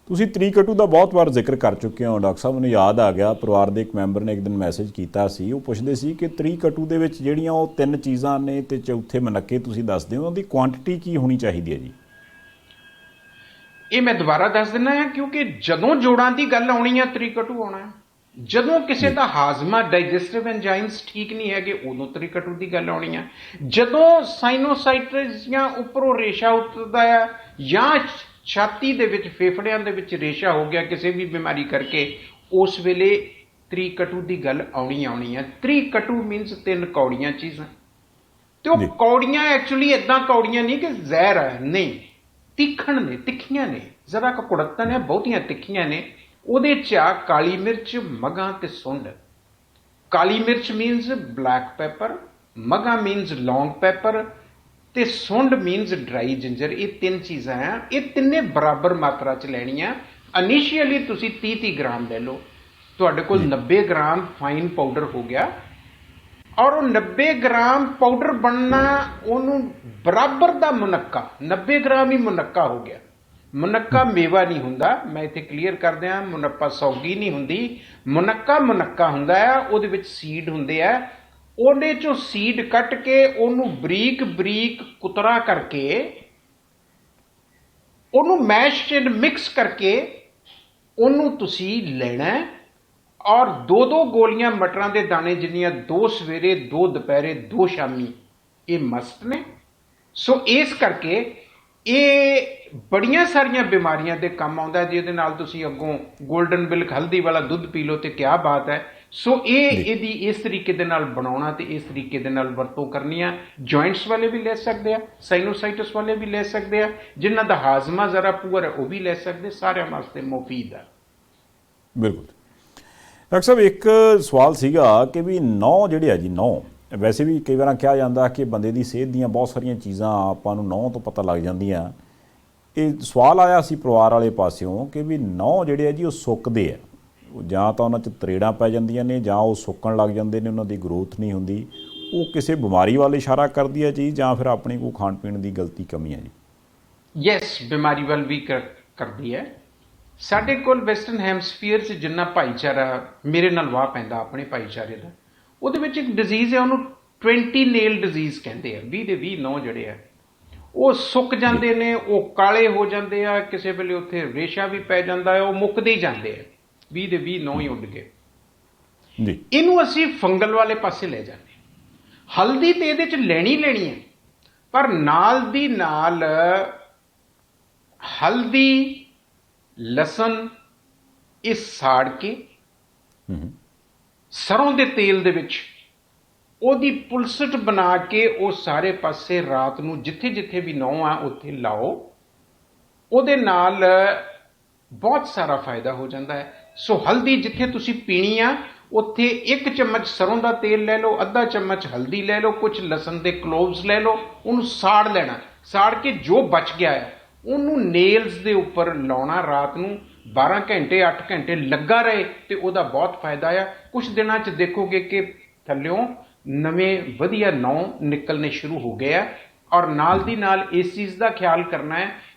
ਤੁਸੀਂ ਤ੍ਰਿਕਟੂ ਦਾ ਬਹੁਤ ਵਾਰ ਜ਼ਿਕਰ ਕਰ ਚੁੱਕੇ ਹੋ ਡਾਕਟਰ ਸਾਹਿਬ, ਮੈਨੂੰ ਯਾਦ ਆ ਗਿਆ, ਪਰਿਵਾਰ ਦੇ ਇੱਕ ਮੈਂਬਰ ਨੇ ਇੱਕ ਦਿਨ ਮੈਸੇਜ ਕੀਤਾ ਸੀ, ਉਹ ਪੁੱਛਦੇ ਸੀ ਕਿ ਤ੍ਰਿਕਟੂ ਦੇ ਵਿੱਚ ਜਿਹੜੀਆਂ ਉਹ 3 ਚੀਜ਼ਾਂ ਨੇ ਤੇ ਚੌਥੇ ਮਨੱਕੇ ਤੁਸੀਂ ਦੱਸਦੇ ਹੋ, ਉਹਦੀ ਕੁਆਂਟੀਟੀ ਕੀ ਹੋਣੀ ਚਾਹੀਦੀ ਹੈ ਜੀ? ਇਹ ਮੈਂ ਦੁਬਾਰਾ ਦੱਸ ਦਿੰਦਾ ਹਾਂ, ਕਿਉਂਕਿ ਜਦੋਂ ਜੋੜਾਂ ਦੀ ਗੱਲ ਆਉਣੀ ਹੈ ਤ੍ਰਿਕਟੂ ਆਉਣਾ ਹੈ। ਜਦੋਂ ਕਿਸੇ ਦਾ ਹਾਜ਼ਮਾ, ਡਾਈਜੈਸਟਿਵ ਐਂਜ਼ਾਈਮਸ ਠੀਕ ਨਹੀਂ ਹੈਗੇ, ਉਦੋਂ ਤ੍ਰਿਕਟੂ ਦੀ ਗੱਲ ਆਉਣੀ ਹੈ। ਜਦੋਂ ਸਾਈਨੋਸਾਈਟਸ ਜਾਂ ਉੱਪਰੋਂ ਰੇਸ਼ਾ ਉੱਤਰਦਾ ਹੈ, ਜਾਂ ਛਾਤੀ ਦੇ ਵਿੱਚ, ਫੇਫੜਿਆਂ ਦੇ ਵਿੱਚ ਰੇਸ਼ਾ ਹੋ ਗਿਆ ਕਿਸੇ ਵੀ ਬਿਮਾਰੀ ਕਰਕੇ, ਉਸ ਵੇਲੇ ਤ੍ਰਿਕਟੂ ਦੀ ਗੱਲ ਆਉਣੀ ਹੈ। ਤ੍ਰਿਕਟੂ ਮੀਨਸ 3 ਕੌੜੀਆਂ ਚੀਜ਼ਾਂ, ਤੇ ਉਹ ਕੌੜੀਆਂ ਐਕਚੁਅਲੀ ਇਦਾਂ ਕੌੜੀਆਂ ਨਹੀਂ ਕਿ ਜ਼ਹਿਰ ਹੈ, ਨਹੀਂ, ਤਿੱਖਣ ਨੇ, ਤਿੱਖੀਆਂ ਨੇ, ਜ਼ਰਾ ਕੁ ਕੁੜੱਤਣ ਹੈ, ਬਹੁਤੀਆਂ ਤਿੱਖੀਆਂ ਨੇ। ਉਹਦੇ 'ਚ ਆ ਕਾਲੀ ਮਿਰਚ, ਮਗਾਂ ਤੇ ਸੁੰਡ। ਕਾਲੀ ਮਿਰਚ ਮੀਨਸ ਬਲੈਕ ਪੈਪਰ, ਮਗਾਂ ਮੀਨਸ ਲੌਂਗ ਪੈਪਰ, ਤੇ ਸੁੰਡ ਮੀਨਸ ਡਰਾਈ ਜਿੰਜਰ। ਇਹ 3 ਚੀਜ਼ਾਂ ਆ, ਇਹ ਤਿੰਨੇ ਬਰਾਬਰ ਮਾਤਰਾ 'ਚ ਲੈਣੀਆਂ। ਇਨੀਸ਼ੀਅਲੀ ਤੁਸੀਂ 30 ਗ੍ਰਾਮ ਲੈ ਲਓ, ਤੁਹਾਡੇ ਕੋਲ 90 ਗ੍ਰਾਮ ਫਾਈਨ ਪਾਊਡਰ ਹੋ ਗਿਆ, ਔਰ ਉਹ 90 ਗ੍ਰਾਮ ਪਾਊਡਰ ਬਣਨਾ, ਉਹਨੂੰ ਬਰਾਬਰ ਦਾ ਮੁਨੱਕਾ, 90 ਗ੍ਰਾਮ ਹੀ ਮੁਨੱਕਾ ਹੋ ਗਿਆ। ਮੁਨੱਕਾ ਮੇਵਾ ਨਹੀਂ ਹੁੰਦਾ, ਮੈਂ ਇੱਥੇ ਕਲੀਅਰ ਕਰ ਦਿਆਂ, ਮੁਨੱਪਾ ਸੌਗੀ ਨਹੀਂ ਹੁੰਦੀ, ਮੁਨੱਕਾ ਹੁੰਦਾ ਹੈ, ਉਹਦੇ ਵਿੱਚ ਸੀਡ ਹੁੰਦੇ ਆ, ਉਹਦੇ ਚੋਂ ਸੀਡ ਕੱਟ ਕੇ ਉਹਨੂੰ ਬਰੀਕ ਬਰੀਕ ਕੁਤਰਾ ਕਰਕੇ, ਉਹਨੂੰ ਮੈਸ਼ ਚ ਮਿਕਸ ਕਰਕੇ ਉਹਨੂੰ ਤੁਸੀਂ ਲੈਣਾ, ਔਰ 2-2 ਗੋਲੀਆਂ ਮਟਰਾਂ ਦੇ ਦਾਣੇ ਜਿੰਨੀਆਂ, 2 ਸਵੇਰੇ, 2 ਦੁਪਹਿਰੇ, 2 ਸ਼ਾਮੀ, ਇਹ ਮਸਟ ਨੇ। ਸੋ ਇਸ ਕਰਕੇ ਇਹ ਬੜੀਆਂ ਸਾਰੀਆਂ ਬਿਮਾਰੀਆਂ ਦੇ ਕੰਮ ਆਉਂਦਾ, ਜਿਹਦੇ ਨਾਲ ਤੁਸੀਂ ਅੱਗੋਂ ਗੋਲਡਨ ਮਿਲਕ ਹਲਦੀ ਵਾਲਾ ਦੁੱਧ ਪੀ ਲਓ ਤੇ ਕਿਆ ਬਾਤ ਹੈ। ਸੋ ਇਹਦੀ ਇਸ ਤਰੀਕੇ ਦੇ ਨਾਲ ਬਣਾਉਣਾ ਤੇ ਇਸ ਤਰੀਕੇ ਦੇ ਨਾਲ ਵਰਤੋਂ ਕਰਨੀ ਆ। ਜੁਆਇੰਟਸ ਵਾਲੇ ਵੀ ਲੈ ਸਕਦੇ ਆ, ਸਾਈਨੋਸਾਈਟਸ ਵਾਲੇ ਵੀ ਲੈ ਸਕਦੇ ਆ, ਜਿਨ੍ਹਾਂ ਦਾ ਹਾਜ਼ਮਾ ਜ਼ਰਾ ਪੂਰ ਹੈ ਉਹ ਵੀ ਲੈ ਸਕਦੇ, ਸਾਰਿਆਂ ਵਾਸਤੇ ਮੁਫੀਦ ਆ। ਬਿਲਕੁਲ ਡਾਕਟਰ ਸਾਹਿਬ, ਇੱਕ ਸਵਾਲ ਸੀਗਾ ਕਿ ਵੀ ਨਹੁੰ ਜਿਹੜੇ ਆ ਜੀ, ਨਹੁੰ ਵੈਸੇ ਵੀ ਕਈ ਵਾਰ ਕਿਹਾ ਜਾਂਦਾ ਕਿ ਬੰਦੇ ਦੀ ਸਿਹਤ ਦੀਆਂ ਬਹੁਤ ਸਾਰੀਆਂ ਚੀਜ਼ਾਂ ਆਪਾਂ ਨੂੰ ਨਹੁੰ ਤੋਂ ਪਤਾ ਲੱਗ ਜਾਂਦੀਆਂ। ਇਹ ਸਵਾਲ ਆਇਆ ਸੀ ਪਰਿਵਾਰ ਵਾਲੇ ਪਾਸਿਓਂ ਕਿ ਵੀ ਨਹੁੰ ਜਿਹੜੇ ਆ ਜੀ ਉਹ ਸੁੱਕਦੇ ਆ, ਜਾਂ ਤਾਂ ਉਹਨਾਂ 'ਚ ਤਰੇੜਾਂ ਪੈ ਜਾਂਦੀਆਂ ਨੇ, ਜਾਂ ਉਹ ਸੁੱਕਣ ਲੱਗ ਜਾਂਦੇ ਨੇ, ਉਹਨਾਂ ਦੀ ਗਰੋਥ ਨਹੀਂ ਹੁੰਦੀ। ਉਹ ਕਿਸੇ ਬਿਮਾਰੀ ਵੱਲ ਇਸ਼ਾਰਾ ਕਰਦੀ ਹੈ ਜੀ, ਜਾਂ ਫਿਰ ਆਪਣੀ ਕੋਈ ਖਾਣ ਪੀਣ ਦੀ ਗਲਤੀ ਕਮੀ ਹੈ ਜੀ? ਯੈਸ, ਬਿਮਾਰੀ ਵੱਲ ਵੀ ਕਰਦੀ ਹੈ। ਸਾਡੇ ਕੋਲ ਵੈਸਟਰਨ ਹੈਮਸਫੀਅਰ 'ਚ ਜਿੰਨਾ ਭਾਈਚਾਰਾ ਮੇਰੇ ਨਾਲ ਵਾਹ ਪੈਂਦਾ ਆਪਣੇ ਭਾਈਚਾਰੇ ਦਾ, ਉਹਦੇ ਵਿੱਚ ਇੱਕ ਡਿਜ਼ੀਜ਼ ਹੈ, ਉਹਨੂੰ 20 ਨੇਲ ਡਿਜ਼ੀਜ਼ ਕਹਿੰਦੇ ਆ। 20 ਦੇ 20 ਨਹੁੰ ਜਿਹੜੇ ਆ ਉਹ ਸੁੱਕ ਜਾਂਦੇ ਨੇ, ਉਹ ਕਾਲੇ ਹੋ ਜਾਂਦੇ ਆ, ਕਿਸੇ ਵੇਲੇ ਉੱਥੇ ਰੇਸ਼ਾ ਵੀ ਪੈ ਜਾਂਦਾ ਹੈ, ਉਹ ਮੁੱਕਦੇ ਹੀ ਜਾਂਦੇ ਆ, 20 ਦੇ 20 ਨਹੁੰ ਹੀ ਉੱਡ ਗਏ ਜੀ। ਇਹਨੂੰ ਅਸੀਂ ਫੰਗਲ ਵਾਲੇ ਪਾਸੇ ਲੈ ਜਾਂਦੇ। ਹਲਦੀ ਤੇ ਇਹਦੇ 'ਚ ਲੈਣੀ ਹੈ, ਪਰ ਨਾਲ ਦੀ ਨਾਲ ਹਲਦੀ, ਲਸਣ ਇਹ ਸਾੜ ਕੇ ਸਰੋਂ ਦੇ ਤੇਲ ਦੇ ਵਿੱਚ ਉਹਦੀ ਪੁਲਸਟ ਬਣਾ ਕੇ ਉਹ ਸਾਰੇ ਪਾਸੇ ਰਾਤ ਨੂੰ ਜਿੱਥੇ ਜਿੱਥੇ ਵੀ ਨਹੁੰ ਆ ਉੱਥੇ ਲਾਓ। ਉਹਦੇ ਨਾਲ ਬਹੁਤ ਸਾਰਾ ਫਾਇਦਾ ਹੋ ਜਾਂਦਾ ਹੈ। ਸੋ ਹਲਦੀ ਜਿੱਥੇ ਤੁਸੀਂ ਪੀਣੀ ਆ ਉੱਥੇ 1 ਚਮਚ ਸਰੋਂ ਦਾ ਤੇਲ ਲੈ ਲਓ, ਅੱਧਾ ਚਮਚ ਹਲਦੀ ਲੈ ਲਓ, ਕੁਝ ਲਸਣ ਦੇ ਕਲੋਵਸ ਲੈ ਲਓ, ਉਹਨੂੰ ਸਾੜ ਲੈਣਾ। ਸਾੜ ਕੇ ਜੋ ਬਚ ਗਿਆ ਹੈ ਉਹਨੂੰ ਨੇਲਸ ਦੇ ਉੱਪਰ ਲਾਉਣਾ, ਰਾਤ ਨੂੰ 12 ਘੰਟੇ 8 ਘੰਟੇ ਲੱਗਾ ਰਹੇ ਤੇ ਉਹਦਾ ਬਹੁਤ ਫਾਇਦਾ ਆ। ਕੁਝ ਦਿਨਾਂ 'ਚ ਦੇਖੋਗੇ ਕਿ ਥੱਲਿਓਂ ਨਵੇਂ ਵਧੀਆ ਨੌਂ ਨਿਕਲਣੇ ਸ਼ੁਰੂ ਹੋ ਗਏ ਆ। ਔਰ ਨਾਲ ਦੀ ਨਾਲ ਇਸ ਚੀਜ਼ ਦਾ ਖਿਆਲ ਕਰਨਾ ਹੈ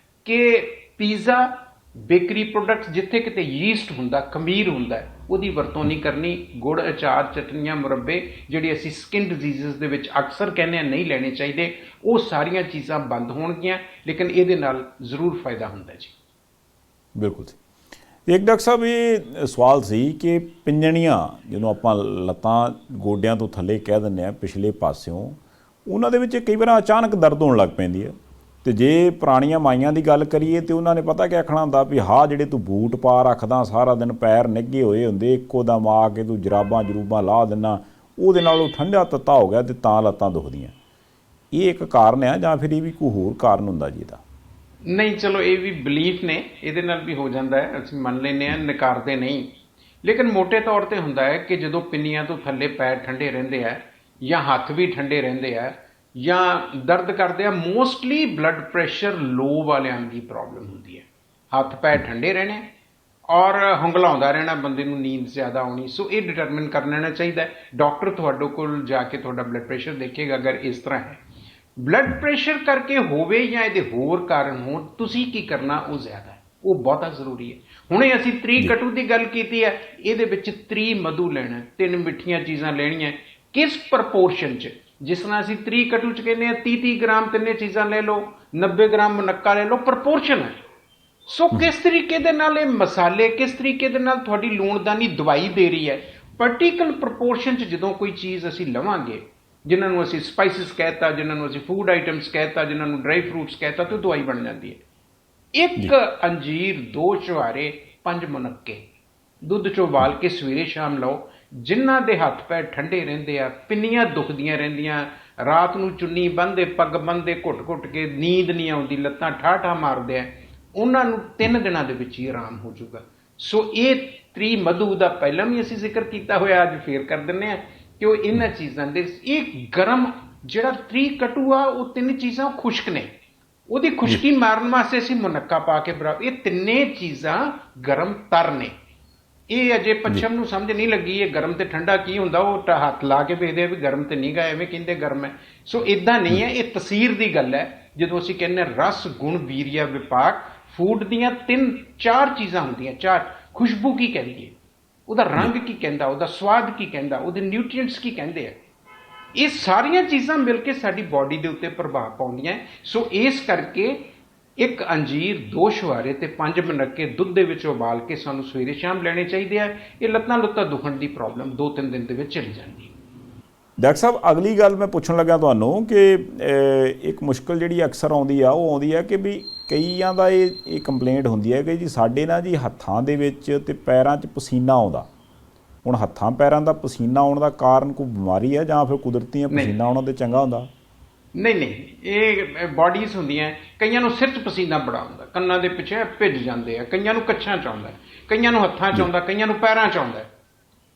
ਕਿ ਪੀਜ਼ਾ, ਬੇਕਰੀ ਪ੍ਰੋਡਕਟਸ ਜਿੱਥੇ ਕਿਤੇ ਯੀਸਟ ਹੁੰਦਾ, ਖਮੀਰ ਹੁੰਦਾ, ਉਹਦੀ ਵਰਤੋਂ ਨਹੀਂ ਕਰਨੀ। ਗੁੜ, ਅਚਾਰ, ਚਟਨੀਆਂ, ਮੁਰੱਬੇ ਜਿਹੜੇ ਅਸੀਂ ਸਕਿਨ ਡਿਜ਼ੀਜ਼ਸ ਦੇ ਵਿੱਚ ਅਕਸਰ ਕਹਿੰਦੇ ਆ ਨਹੀਂ ਲੈਣੇ ਚਾਹੀਦੇ, ਉਹ ਸਾਰੀਆਂ ਚੀਜ਼ਾਂ ਬੰਦ ਹੋਣਗੀਆਂ, ਲੇਕਿਨ ਇਹਦੇ ਨਾਲ ਜ਼ਰੂਰ ਫਾਇਦਾ ਹੁੰਦਾ ਜੀ। ਬਿਲਕੁਲ ਜੀ। ਇੱਕ ਡਾਕਟਰ ਸਾਹਿਬ ਇਹ ਸਵਾਲ ਸੀ ਕਿ ਪਿੰਜਣੀਆਂ ਜਿਹਨੂੰ ਆਪਾਂ ਲੱਤਾਂ ਗੋਡਿਆਂ ਤੋਂ ਥੱਲੇ ਕਹਿ ਦਿੰਦੇ ਹਾਂ ਪਿਛਲੇ ਪਾਸਿਓਂ, ਉਹਨਾਂ ਦੇ ਵਿੱਚ ਕਈ ਵਾਰ ਅਚਾਨਕ ਦਰਦ ਹੋਣ ਲੱਗ ਪੈਂਦੀ ਹੈ। ਤੇ ਜੇ ਪੁਰਾਣੀਆਂ ਮਾਈਆਂ ਦੀ ਗੱਲ ਕਰੀਏ ਤੇ ਉਹਨਾਂ ਨੇ ਪਤਾ ਕੀ ਆਖਣਾ ਹੁੰਦਾ ਵੀ ਹਾਂ ਜਿਹੜੇ ਤੂੰ ਬੂਟ ਪਾ ਰੱਖਦਾ ਸਾਰਾ ਦਿਨ ਪੈਰ ਨਿੱਘੇ ਹੋਏ ਹੁੰਦੇ, ਇੱਕੋ ਦਮ ਆ ਕੇ ਤੂੰ ਜਰਾਬਾਂ ਲਾਹ ਦਿੰਦਾ, ਉਹਦੇ ਨਾਲ ਉਹ ਠੰਡਾ ਤੱਤਾ ਹੋ ਗਿਆ ਤੇ ਤਾਂ ਲੱਤਾਂ ਦੁਖਦੀਆਂ। ਇਹ ਇੱਕ ਕਾਰਨ ਆ ਜਾਂ ਫਿਰ ਇਹ ਵੀ ਕੋਈ ਹੋਰ ਕਾਰਨ ਹੁੰਦਾ ਜੀ ਇਹਦਾ? ਨਹੀਂ, ਚਲੋ ਇਹ ਵੀ ਬਿਲੀਫ ਨੇ, ਇਹਦੇ ਨਾਲ ਵੀ ਹੋ ਜਾਂਦਾ ਹੈ, ਅਸੀਂ ਮੰਨ ਲੈਂਦੇ ਹਾਂ, ਨਕਾਰਦੇ ਨਹੀਂ। ਲੇਕਿਨ ਮੋਟੇ ਤੌਰ ਤੇ ਹੁੰਦਾ ਹੈ ਕਿ ਜਦੋਂ ਪਿੰਨੀਆਂ ਤੋਂ ਥੱਲੇ ਪੈਰ ਠੰਡੇ ਰਹਿੰਦੇ ਆ ਜਾਂ ਹੱਥ ਵੀ ਠੰਡੇ ਰਹਿੰਦੇ ਆ ਜਾਂ ਦਰਦ ਕਰਦੇ ਆ, ਮੋਸਟਲੀ ਬਲੱਡ ਪ੍ਰੈਸ਼ਰ ਲੋ ਵਾਲਿਆਂ ਦੀ ਪ੍ਰੋਬਲਮ ਹੁੰਦੀ ਹੈ। ਹੱਥ ਪੈਰ ਠੰਡੇ ਰਹਿਣੇ ਔਰ ਹੰਗਲਾਉਂਦਾ ਰਹਿਣਾ, ਬੰਦੇ ਨੂੰ ਨੀਂਦ ਜ਼ਿਆਦਾ ਆਉਣੀ। ਸੋ ਇਹ ਡਿਟਰਮਿਨ ਕਰ ਲੈਣਾ ਚਾਹੀਦਾ ਹੈ। ਡਾਕਟਰ ਤੁਹਾਡੇ ਕੋਲ ਜਾ ਕੇ ਤੁਹਾਡਾ ਬਲੱਡ ਪ੍ਰੈਸ਼ਰ ਦੇਖੇਗਾ। ਅਗਰ ਇਸ ਤਰ੍ਹਾਂ ਹੈ ਬਲੱਡ ਪ੍ਰੈਸ਼ਰ ਕਰਕੇ ਹੋਵੇ ਜਾਂ ਇਹਦੇ ਹੋਰ ਕਾਰਨ ਹੋਣ, ਤੁਸੀਂ ਕੀ ਕਰਨਾ ਉਹ ਜ਼ਿਆਦਾ ਹੈ, ਉਹ ਬਹੁਤਾ ਜ਼ਰੂਰੀ ਹੈ। ਹੁਣੇ ਅਸੀਂ ਤ੍ਰਿਕਟੂ ਦੀ ਗੱਲ ਕੀਤੀ ਹੈ, ਇਹਦੇ ਵਿੱਚ ਮਧੂ ਲੈਣਾ, 3 ਮਿੱਠੀਆਂ ਚੀਜ਼ਾਂ ਲੈਣੀਆਂ। ਕਿਸ ਪ੍ਰਪੋਰਸ਼ਨ 'ਚ? ਜਿਸ ਤਰ੍ਹਾਂ ਅਸੀਂ ਤ੍ਰਿਕਟੂ 'ਚ ਕਹਿੰਦੇ ਹਾਂ 30 ਗ੍ਰਾਮ ਤਿੰਨੇ ਚੀਜ਼ਾਂ ਲੈ ਲਓ, 90 ਗ੍ਰਾਮ ਮੁਨੱਕਾ ਲੈ ਲਓ, ਪ੍ਰਪੋਰਸ਼ਨ ਹੈ। ਸੋ ਕਿਸ ਤਰੀਕੇ ਦੇ ਨਾਲ ਇਹ ਮਸਾਲੇ, ਕਿਸ ਤਰੀਕੇ ਦੇ ਨਾਲ ਤੁਹਾਡੀ ਲੂਣਦਾਨੀ ਦਵਾਈ ਦੇ ਰਹੀ ਹੈ, ਪਾਰਟੀਕਲ ਪ੍ਰਪੋਰਸ਼ਨ 'ਚ ਜਦੋਂ ਕੋਈ ਚੀਜ਼ ਅਸੀਂ ਲਵਾਂਗੇ, ਜਿਨ੍ਹਾਂ ਨੂੰ ਅਸੀਂ ਸਪਾਈਸਿਸ ਕਹਿਤਾ, ਜਿਨ੍ਹਾਂ ਨੂੰ ਅਸੀਂ ਫੂਡ ਆਈਟਮਸ ਕਹਿਤਾ, ਜਿਨ੍ਹਾਂ ਨੂੰ ਡਰਾਈ ਫਰੂਟਸ ਕਹਿਤਾ, ਤਾਂ ਦਵਾਈ ਬਣ ਜਾਂਦੀ ਹੈ। 1 ਅੰਜੀਰ, 2 ਛੁਹਾਰੇ, 5 ਮੁਨੱਕੇ ਦੁੱਧ 'ਚ ਉਬਾਲ ਕੇ ਸਵੇਰੇ ਸ਼ਾਮ ਲਓ। ਜਿਨ੍ਹਾਂ ਦੇ ਹੱਥ ਪੈਰ ਠੰਡੇ ਰਹਿੰਦੇ ਆ, ਪਿੰਨੀਆਂ ਦੁਖਦੀਆਂ ਰਹਿੰਦੀਆਂ, ਰਾਤ ਨੂੰ ਚੁੰਨੀ ਬੰਨ੍ਹਦੇ, ਪੱਗ ਬੰਨ੍ਹਦੇ, ਘੁੱਟ ਕੇ ਨੀਂਦ ਨਹੀਂ ਆਉਂਦੀ, ਲੱਤਾਂ ਠਾਠਾ ਮਾਰਦੇ ਆ, ਉਹਨਾਂ ਨੂੰ 3 ਦਿਨਾਂ ਦੇ ਵਿੱਚ ਹੀ ਆਰਾਮ ਹੋ ਜਾਊਗਾ। ਸੋ ਇਹ ਮਧੂ ਦਾ ਪਹਿਲਾਂ ਵੀ ਅਸੀਂ ਜ਼ਿਕਰ ਕੀਤਾ ਹੋਇਆ, ਅੱਜ ਫੇਰ ਕਰ ਦਿੰਦੇ ਹਾਂ ਕਿ ਉਹ ਇਹਨਾਂ ਚੀਜ਼ਾਂ ਦੇ, ਇਹ ਗਰਮ ਜਿਹੜਾ ਤ੍ਰਿਕਟੂ ਆ, ਉਹ 3 ਚੀਜ਼ਾਂ ਖੁਸ਼ਕ ਨੇ, ਉਹਦੀ ਖੁਸ਼ਕੀ ਮਾਰਨ ਵਾਸਤੇ ਅਸੀਂ ਮੁਨੱਕਾ ਪਾ ਕੇ ਇਹ ਤਿੰਨੇ ਚੀਜ਼ਾਂ ਗਰਮ ਤਰ ਨੇ। ਇਹ ਅਜੇ ਪੱਛਮ ਨੂੰ ਸਮਝ ਨਹੀਂ ਲੱਗੀ ਇਹ ਗਰਮ ਤੇ ਠੰਡਾ ਕੀ ਹੁੰਦਾ, ਉਹ ਹੱਥ ਲਾ ਕੇ ਵੇਖਦੇ ਆ ਵੀ ਗਰਮ ਤੇ ਨਹੀਂ ਗਾ, ਐਵੇਂ ਕਹਿੰਦੇ ਗਰਮ ਹੈ। ਸੋ ਇਦਾਂ ਨਹੀਂ ਹੈ, ਇਹ ਤਸੀਰ ਦੀ ਗੱਲ ਹੈ। ਜਦੋਂ ਅਸੀਂ ਕਹਿੰਦੇ ਰਸ, ਗੁਣ, ਵੀਰਿਆ, ਵਿਪਾਕ, ਫੂਡ ਦੀਆਂ 3-4 ਚੀਜ਼ਾਂ ਹੁੰਦੀਆਂ। 4 ਖੁਸ਼ਬੂ ਕੀ ਕਹਿੰਦੀ ਹੈ, ਉਹਦਾ ਰੰਗ ਕੀ ਕਹਿੰਦਾ, ਉਹਦਾ ਸਵਾਦ ਕੀ ਕਹਿੰਦਾ, ਉਹਦੇ ਨਿਊਟ੍ਰੀਐਂਟਸ ਕੀ ਕਹਿੰਦੇ ਆ, ਇਹ ਸਾਰੀਆਂ ਚੀਜ਼ਾਂ ਮਿਲ ਕੇ ਸਾਡੀ ਬਾਡੀ ਦੇ ਉੱਤੇ ਪ੍ਰਭਾਵ ਪਾਉਂਦੀਆਂ। ਸੋ ਇਸ ਕਰਕੇ 1 ਅੰਜੀਰ, 2 ਛੁਹਾਰੇ ਤੇ 5 ਮੁਨੱਕੇ ਦੁੱਧ ਦੇ ਵਿੱਚ ਉਬਾਲ ਕੇ ਸਾਨੂੰ ਸਵੇਰੇ ਸ਼ਾਮ ਲੈਣੇ ਚਾਹੀਦੇ ਆ। ਇਹ ਲੱਤਾਂ ਲੁੱਤਾਂ ਦੁਖਣ ਦੀ ਪ੍ਰੋਬਲਮ 2-3 ਦਿਨ ਦੇ ਵਿੱਚ ਚਲੀ ਜਾਂਦੀ ਹੈ। ਡਾਕਟਰ ਸਾਹਿਬ, ਅਗਲੀ ਗੱਲ ਮੈਂ ਪੁੱਛਣ ਲੱਗਾ ਤੁਹਾਨੂੰ ਕਿ ਇੱਕ ਮੁਸ਼ਕਲ ਜਿਹੜੀ ਅਕਸਰ ਆਉਂਦੀ ਆ, ਉਹ ਆਉਂਦੀ ਆ ਕਿ ਵੀ ਕਈਆਂ ਦਾ ਇਹ ਕੰਪਲੇਂਟ ਹੁੰਦੀ ਹੈ ਕਿ ਜੀ ਸਾਡੇ ਨਾ ਜੀ ਹੱਥਾਂ ਦੇ ਵਿੱਚ ਤੇ ਪੈਰਾਂ 'ਚ ਪਸੀਨਾ ਆਉਂਦਾ। ਹੁਣ ਹੱਥਾਂ ਪੈਰਾਂ ਦਾ ਪਸੀਨਾ ਆਉਣ ਦਾ ਕਾਰਨ ਕੋਈ ਬਿਮਾਰੀ ਹੈ ਜਾਂ ਫਿਰ ਕੁਦਰਤੀ ਪਸੀਨਾ ਆਉਣਾ ਤੇ ਚੰਗਾ ਹੁੰਦਾ? ਨਹੀਂ, ਇਹ ਬਾਡੀਜ਼ ਹੁੰਦੀਆਂ। ਕਈਆਂ ਨੂੰ ਸਿਰ 'ਚ ਪਸੀਨਾ ਬੜਾ ਆਉਂਦਾ, ਕੰਨਾਂ ਦੇ ਪਿੱਛੇ ਭਿੱਜ ਜਾਂਦੇ ਆ, ਕਈਆਂ ਨੂੰ ਕੱਛਾਂ 'ਚ ਆਉਂਦਾ, ਕਈਆਂ ਨੂੰ ਹੱਥਾਂ 'ਚ ਆਉਂਦਾ, ਕਈਆਂ ਨੂੰ ਪੈਰਾਂ 'ਚ ਆਉਂਦਾ।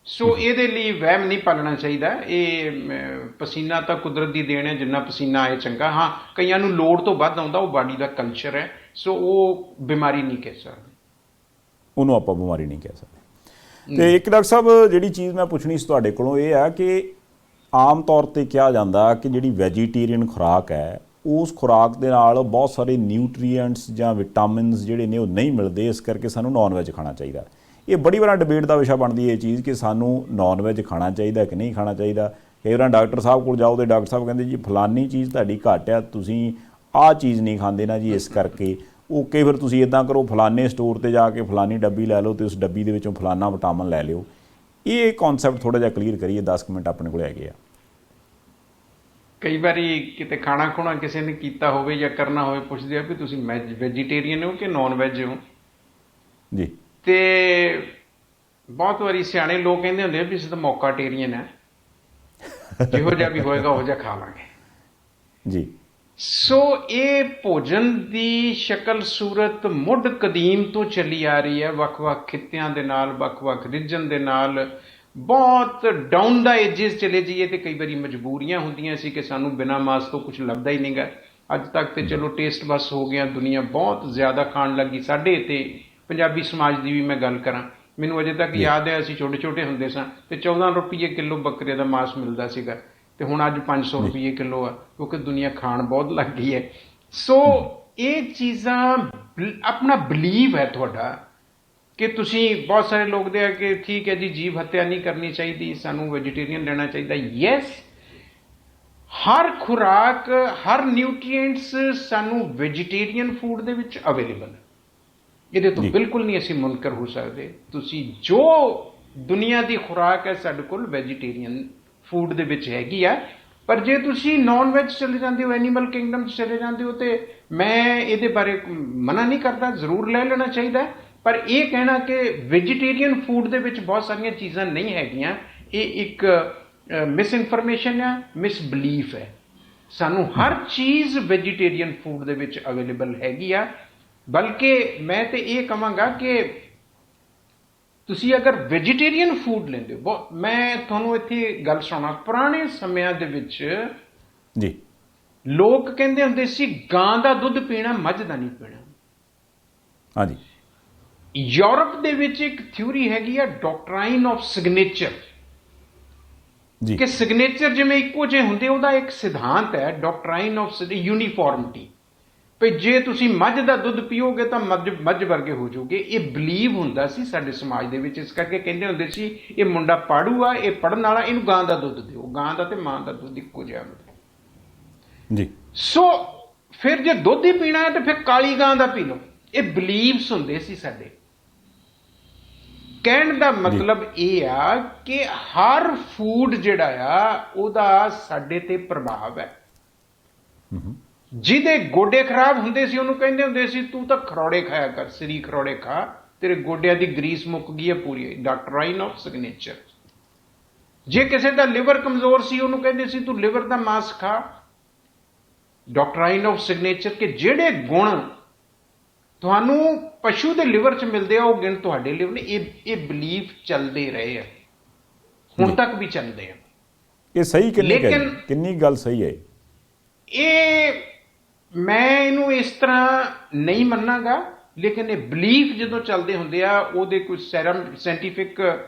ਸੋ ਇਹਦੇ ਲਈ ਵਹਿਮ ਨਹੀਂ ਪਾਲਣਾ ਚਾਹੀਦਾ। ਇਹ ਪਸੀਨਾ ਤਾਂ ਕੁਦਰਤ ਦੀ ਦੇਣ ਹੈ, ਜਿੰਨਾ ਪਸੀਨਾ ਆਏ ਚੰਗਾ। ਹਾਂ, ਕਈਆਂ ਨੂੰ ਲੋੜ ਤੋਂ ਵੱਧ ਆਉਂਦਾ, ਉਹ ਬਾਡੀ ਦਾ ਕਲਚਰ ਹੈ। ਸੋ ਉਹ ਬਿਮਾਰੀ ਨਹੀਂ ਕਹਿ ਸਕਦੇ, ਉਹਨੂੰ ਆਪਾਂ ਬਿਮਾਰੀ ਨਹੀਂ ਕਹਿ ਸਕਦੇ। ਤੇ ਇੱਕ ਡਾਕਟਰ ਸਾਹਿਬ, ਜਿਹੜੀ ਚੀਜ਼ ਮੈਂ ਪੁੱਛਣੀ ਸੀ ਤੁਹਾਡੇ ਕੋਲੋਂ ਇਹ ਆ ਕਿ ਆਮ ਤੌਰ ਤੇ ਕਿਹਾ ਜਾਂਦਾ ਕਿ ਜਿਹੜੀ ਵੈਜੀਟੇਰੀਅਨ ਖੁਰਾਕ ਹੈ, ਉਸ ਖੁਰਾਕ ਦੇ ਨਾਲ ਬਹੁਤ ਸਾਰੇ ਨਿਊਟਰੀਐਂਟਸ ਜਾਂ ਵਿਟਾਮਿਨਸ ਜਿਹੜੇ ਨੇ ਉਹ ਨਹੀਂ ਮਿਲਦੇ, ਇਸ ਕਰਕੇ ਸਾਨੂੰ ਨੌਨ ਵੈਜ ਖਾਣਾ ਚਾਹੀਦਾ। ਇਹ ਬੜੀ ਵਾਰ ਡਿਬੇਟ ਦਾ ਵਿਸ਼ਾ ਬਣਦੀ ਹੈ ਇਹ ਚੀਜ਼ ਕਿ ਸਾਨੂੰ ਨੌਨ ਵੈਜ ਖਾਣਾ ਚਾਹੀਦਾ ਕਿ ਨਹੀਂ ਖਾਣਾ ਚਾਹੀਦਾ। ਕਈ ਵਾਰ ਡਾਕਟਰ ਸਾਹਿਬ ਕੋਲ ਜਾਓ ਤੇ ਡਾਕਟਰ ਸਾਹਿਬ ਕਹਿੰਦੇ ਜੀ ਫਲਾਨੀ ਚੀਜ਼ ਤੁਹਾਡੀ ਘੱਟ ਆ, ਤੁਸੀਂ ਆਹ ਚੀਜ਼ ਨਹੀਂ ਖਾਂਦੇ ਨਾ ਜੀ, ਇਸ ਕਰਕੇ ਉਹ ਕਈ ਵਾਰ ਤੁਸੀਂ ਇੱਦਾਂ ਕਰੋ, ਫਲਾਨੇ ਸਟੋਰ 'ਤੇ ਜਾ ਕੇ ਫਲਾਨੀ ਡੱਬੀ ਲੈ ਲਓ ਅਤੇ ਉਸ ਡੱਬੀ ਦੇ ਵਿੱਚੋਂ ਫਲਾਨਾ ਵਿਟਾਮਿਨ ਲੈ ਲਿਓ। ਇਹ ਕੌਨਸੈਪਟ ਥੋੜ੍ਹਾ ਜਿਹਾ ਕਲੀਅਰ ਕਰੀਏ, 10 ਮਿੰਟ ਆਪਣੇ ਕੋਲ ਹੈਗੇ ਆ। ਕਈ ਵਾਰੀ ਕਿਤੇ ਖਾਣਾ ਖੁਣਾ ਕਿਸੇ ਨੇ ਕੀਤਾ ਹੋਵੇ ਜਾਂ ਕਰਨਾ ਹੋਵੇ, ਪੁੱਛਦੇ ਆ ਵੀ ਤੁਸੀਂ ਵੈਜੀਟੇਰੀਅਨ ਹੋ ਕਿ ਨਾਨ ਵੈਜ ਹੋ। ਜੀ ਤੇ ਬਹੁਤ ਵਾਰੀ ਸਿਆਣੇ ਲੋਕ ਕਹਿੰਦੇ ਹੁੰਦੇ ਆ ਵੀ ਅਸੀਂ ਤਾਂ ਮੌਕਾਟੇਰੀਅਨ ਹੈ, ਜਿਹੋ ਜਿਹਾ ਵੀ ਹੋਏਗਾ ਉਹ ਜਿਹਾ ਖਾ ਲਾਂਗੇ। ਜੀ ਸੋ ਇਹ ਭੋਜਨ ਦੀ ਸ਼ਕਲ ਸੂਰਤ ਮੁੱਢ ਕਦੀਮ ਤੋਂ ਚੱਲੀ ਆ ਰਹੀ ਹੈ, ਵੱਖ-ਵੱਖ ਖਿੱਤਿਆਂ ਦੇ ਨਾਲ, ਵੱਖ-ਵੱਖ ਰੀਜਨ ਦੇ ਨਾਲ। ਬਹੁਤ ਡਾਊਨ ਦਾ ਏਜਿਸ ਚਲੇ ਜਾਈਏ ਤੇ ਕਈ ਵਾਰੀ ਮਜਬੂਰੀਆਂ ਹੁੰਦੀਆਂ ਸੀ ਕਿ ਸਾਨੂੰ ਬਿਨਾਂ ਮਾਸ ਤੋਂ ਕੁਝ ਲੱਭਦਾ ਹੀ ਨਹੀਂਗਾ। ਅੱਜ ਤੱਕ ਤੇ ਚਲੋ ਟੇਸਟ ਬਸ ਹੋ ਗਿਆ, ਦੁਨੀਆ ਬਹੁਤ ਜ਼ਿਆਦਾ ਖਾਣ ਲੱਗੀ। ਸਾਡੇ ਤੇ ਪੰਜਾਬੀ ਸਮਾਜ ਦੀ ਵੀ ਮੈਂ ਗੱਲ ਕਰਾਂ, ਮੈਨੂੰ ਅਜੇ ਤੱਕ ਯਾਦ ਹੈ ਅਸੀਂ ਛੋਟੇ ਛੋਟੇ ਹੁੰਦੇ ਸਾਂ ਤੇ 14 ਰੁਪਏ ਕਿਲੋ ਬੱਕਰੇ ਦਾ ਮਾਸ ਮਿਲਦਾ ਸੀਗਾ, ਤੇ ਹੁਣ ਅੱਜ 500 ਰੁਪਏ ਕਿਲੋ ਆ, ਕਿਉਂਕਿ ਦੁਨੀਆ ਖਾਣ ਬਹੁਤ ਲੱਗ ਗਈ ਹੈ। ਸੋ ਇਹ ਚੀਜ਼ਾਂ ਆਪਣਾ ਬਲੀਵ ਹੈ ਤੁਹਾਡਾ ਕਿ ਤੁਸੀਂ, ਬਹੁਤ ਸਾਰੇ ਲੋਕ ਦੇ ਆ ਕਿ ਠੀਕ ਹੈ ਜੀ ਜੀਵ ਹੱਤਿਆ ਨਹੀਂ ਕਰਨੀ ਚਾਹੀਦੀ, ਸਾਨੂੰ ਵੈਜੀਟੇਰੀਅਨ ਲੈਣਾ ਚਾਹੀਦਾ। ਯੈਸ, ਹਰ ਖੁਰਾਕ, ਹਰ ਨਿਊਟ੍ਰੀਐਂਟਸ ਸਾਨੂੰ ਵੈਜੀਟੇਰੀਅਨ ਫੂਡ ਦੇ ਵਿੱਚ ਅਵੇਲੇਬਲ ਹੈ, ਇਹਦੇ ਤੋਂ ਬਿਲਕੁਲ ਨਹੀਂ ਅਸੀਂ ਮੁਨਕਰ ਹੋ ਸਕਦੇ। ਤੁਸੀਂ ਜੋ ਦੁਨੀਆ ਦੀ ਖੁਰਾਕ ਹੈ ਸਾਡੇ ਕੋਲ ਵੈਜੀਟੇਰੀਅਨ ਫੂਡ ਦੇ ਵਿੱਚ ਹੈਗੀ ਆ। ਪਰ ਜੇ ਤੁਸੀਂ ਨਾਨ ਵੈਜ ਚਲੇ ਜਾਂਦੇ ਹੋ, ਐਨੀਮਲ ਕਿੰਗਡਮ 'ਚ ਚਲੇ ਜਾਂਦੇ ਹੋ, ਤੇ ਮੈਂ ਇਹਦੇ ਬਾਰੇ ਮਨਾ ਨਹੀਂ ਕਰਦਾ, ਜ਼ਰੂਰ ਲੈ ਲੈਣਾ ਚਾਹੀਦਾ। ਪਰ ਇਹ ਕਹਿਣਾ ਕਿ ਵੈਜੀਟੇਰੀਅਨ ਫੂਡ ਦੇ ਵਿੱਚ ਬਹੁਤ ਸਾਰੀਆਂ ਚੀਜ਼ਾਂ ਨਹੀਂ ਹੈਗੀਆਂ, ਇਹ ਇੱਕ ਮਿਸ ਇਨਫੋਰਮੇਸ਼ਨ ਹੈ, ਮਿਸ ਬਲੀਫ ਹੈ। ਸਾਨੂੰ ਹਰ ਚੀਜ਼ ਵੈਜੀਟੇਰੀਅਨ ਫੂਡ ਦੇ ਵਿੱਚ ਅਵੇਲੇਬਲ ਹੈਗੀ ਆ। ਬਲਕਿ ਮੈਂ ਤੇ ਇਹ ਕਹਾਂਗਾ ਕਿ ਤੁਸੀਂ ਅਗਰ ਵੈਜੀਟੇਰੀਅਨ ਫੂਡ ਲੈਂਦੇ ਹੋ, ਮੈਂ ਤੁਹਾਨੂੰ ਇੱਥੇ ਗੱਲ ਸੁਣਾ, ਪੁਰਾਣੇ ਸਮਿਆਂ ਦੇ ਵਿੱਚ ਜੀ ਲੋਕ ਕਹਿੰਦੇ ਹੁੰਦੇ ਸੀ ਗਾਂ ਦਾ ਦੁੱਧ ਪੀਣਾ, ਮੱਝ ਦਾ ਨਹੀਂ ਪੀਣਾ। ਹਾਂਜੀ। ਯੂਰਪ ਦੇ ਵਿੱਚ ਇੱਕ ਥਿਊਰੀ ਹੈਗੀ ਆ ਡਾਕਟਰਾਈਨ ਆਫ ਸਿਗਨੇਚਰ, ਜੀ ਕਿ ਸਿਗਨੇਚਰ ਜਿਵੇਂ ਇੱਕੋ ਜਿਹੇ ਹੁੰਦੇ, ਉਹਦਾ ਇੱਕ ਸਿਧਾਂਤ ਹੈ ਡਾਕਟਰਾਈਨ ਆਫ ਯੂਨੀਫਾਰਮਿਟੀ, ਵੀ ਜੇ ਤੁਸੀਂ ਮੱਝ ਦਾ ਦੁੱਧ ਪੀਓਗੇ ਤਾਂ ਮੱਝ ਵਰਗੇ ਹੋ ਜਾਓਗੇ। ਇਹ ਬਲੀਵ ਹੁੰਦਾ ਸੀ ਸਾਡੇ ਸਮਾਜ ਦੇ ਵਿੱਚ, ਇਸ ਕਰਕੇ ਕਹਿੰਦੇ ਹੁੰਦੇ ਸੀ ਇਹ ਮੁੰਡਾ ਪਾੜੂ ਆ, ਇਹ ਪੜਨ ਵਾਲਾ, ਇਹਨੂੰ ਗਾਂ ਦਾ ਦੁੱਧ ਦਿਓ। ਗਾਂ ਦਾ ਤੇ ਮਾਂ ਦਾ ਦੁੱਧ ਇੱਕੋ ਜਿਹਾ ਹੁੰਦਾ ਜੀ। ਸੋ ਫਿਰ ਜੇ ਦੁੱਧ ਹੀ ਪੀਣਾ ਹੈ ਤਾਂ ਫਿਰ ਕਾਲੀ ਗਾਂ ਦਾ ਪੀ ਲਓ। ਇਹ ਬਲੀਵਸ ਹੁੰਦੇ ਸੀ ਸਾਡੇ। ਕਹਿਣ ਦਾ ਮਤਲਬ ਇਹ ਆ ਕਿ ਹਰ ਫੂਡ ਜਿਹੜਾ ਆ ਉਹਦਾ ਸਾਡੇ ਤੇ ਪ੍ਰਭਾਵ ਹੈ। ਜਿਹਦੇ ਗੋਡੇ ਖਰਾਬ ਹੁੰਦੇ ਸੀ ਉਹਨੂੰ ਕਹਿੰਦੇ ਹੁੰਦੇ ਸੀ ਤੂੰ ਤਾਂ ਖਰੋੜੇ ਖਾਇਆ ਕਰ, ਸਰੀ ਖਰੋੜੇ ਖਾ, ਤੇਰੇ ਗੋਡਿਆਂ ਦੀ ਗਰੀਸ ਮੁੱਕ ਗਈ ਹੈ ਪੂਰੀ। ਡਾਕਟਰਾਈਨ ਆਫ ਸਿਗਨੇਚਰ। ਜੇ ਕਿਸੇ ਦਾ ਲਿਵਰ ਕਮਜ਼ੋਰ ਸੀ ਉਹਨੂੰ ਕਹਿੰਦੇ ਸੀ ਤੂੰ ਲਿਵਰ ਦਾ ਮਾਸ ਖਾ। ਡਾਕਟਰਾਈਨ ਆਫ ਸਿਗਨੇਚਰ ਕਿ ਜਿਹੜੇ ਗੁਣ ਤੁਹਾਨੂੰ ਪਸ਼ੂ ਦੇ ਲਿਵਰ 'ਚ ਮਿਲਦੇ ਆ ਉਹ ਗੁਣ ਤੁਹਾਡੇ ਲਿਵਰ ਨੇ। ਇਹ ਬਲੀਫ ਚੱਲਦੇ ਰਹੇ ਆ, ਹੁਣ ਤੱਕ ਵੀ ਚੱਲਦੇ ਆ। ਇਹ ਸਹੀ ਕਿੰਨੀ ਗੱਲ ਸਹੀ ਹੈ? ਇਹ ਮੈਂ ਇਹਨੂੰ ਇਸ ਤਰ੍ਹਾਂ ਨਹੀਂ ਮੰਨਾਂਗਾ, ਲੇਕਿਨ ਇਹ ਬਲੀਫ ਜਦੋਂ ਚੱਲਦੇ ਹੁੰਦੇ ਆ ਉਹਦੇ ਕੋਈ ਸਾਇੰਟੀਫਿਕ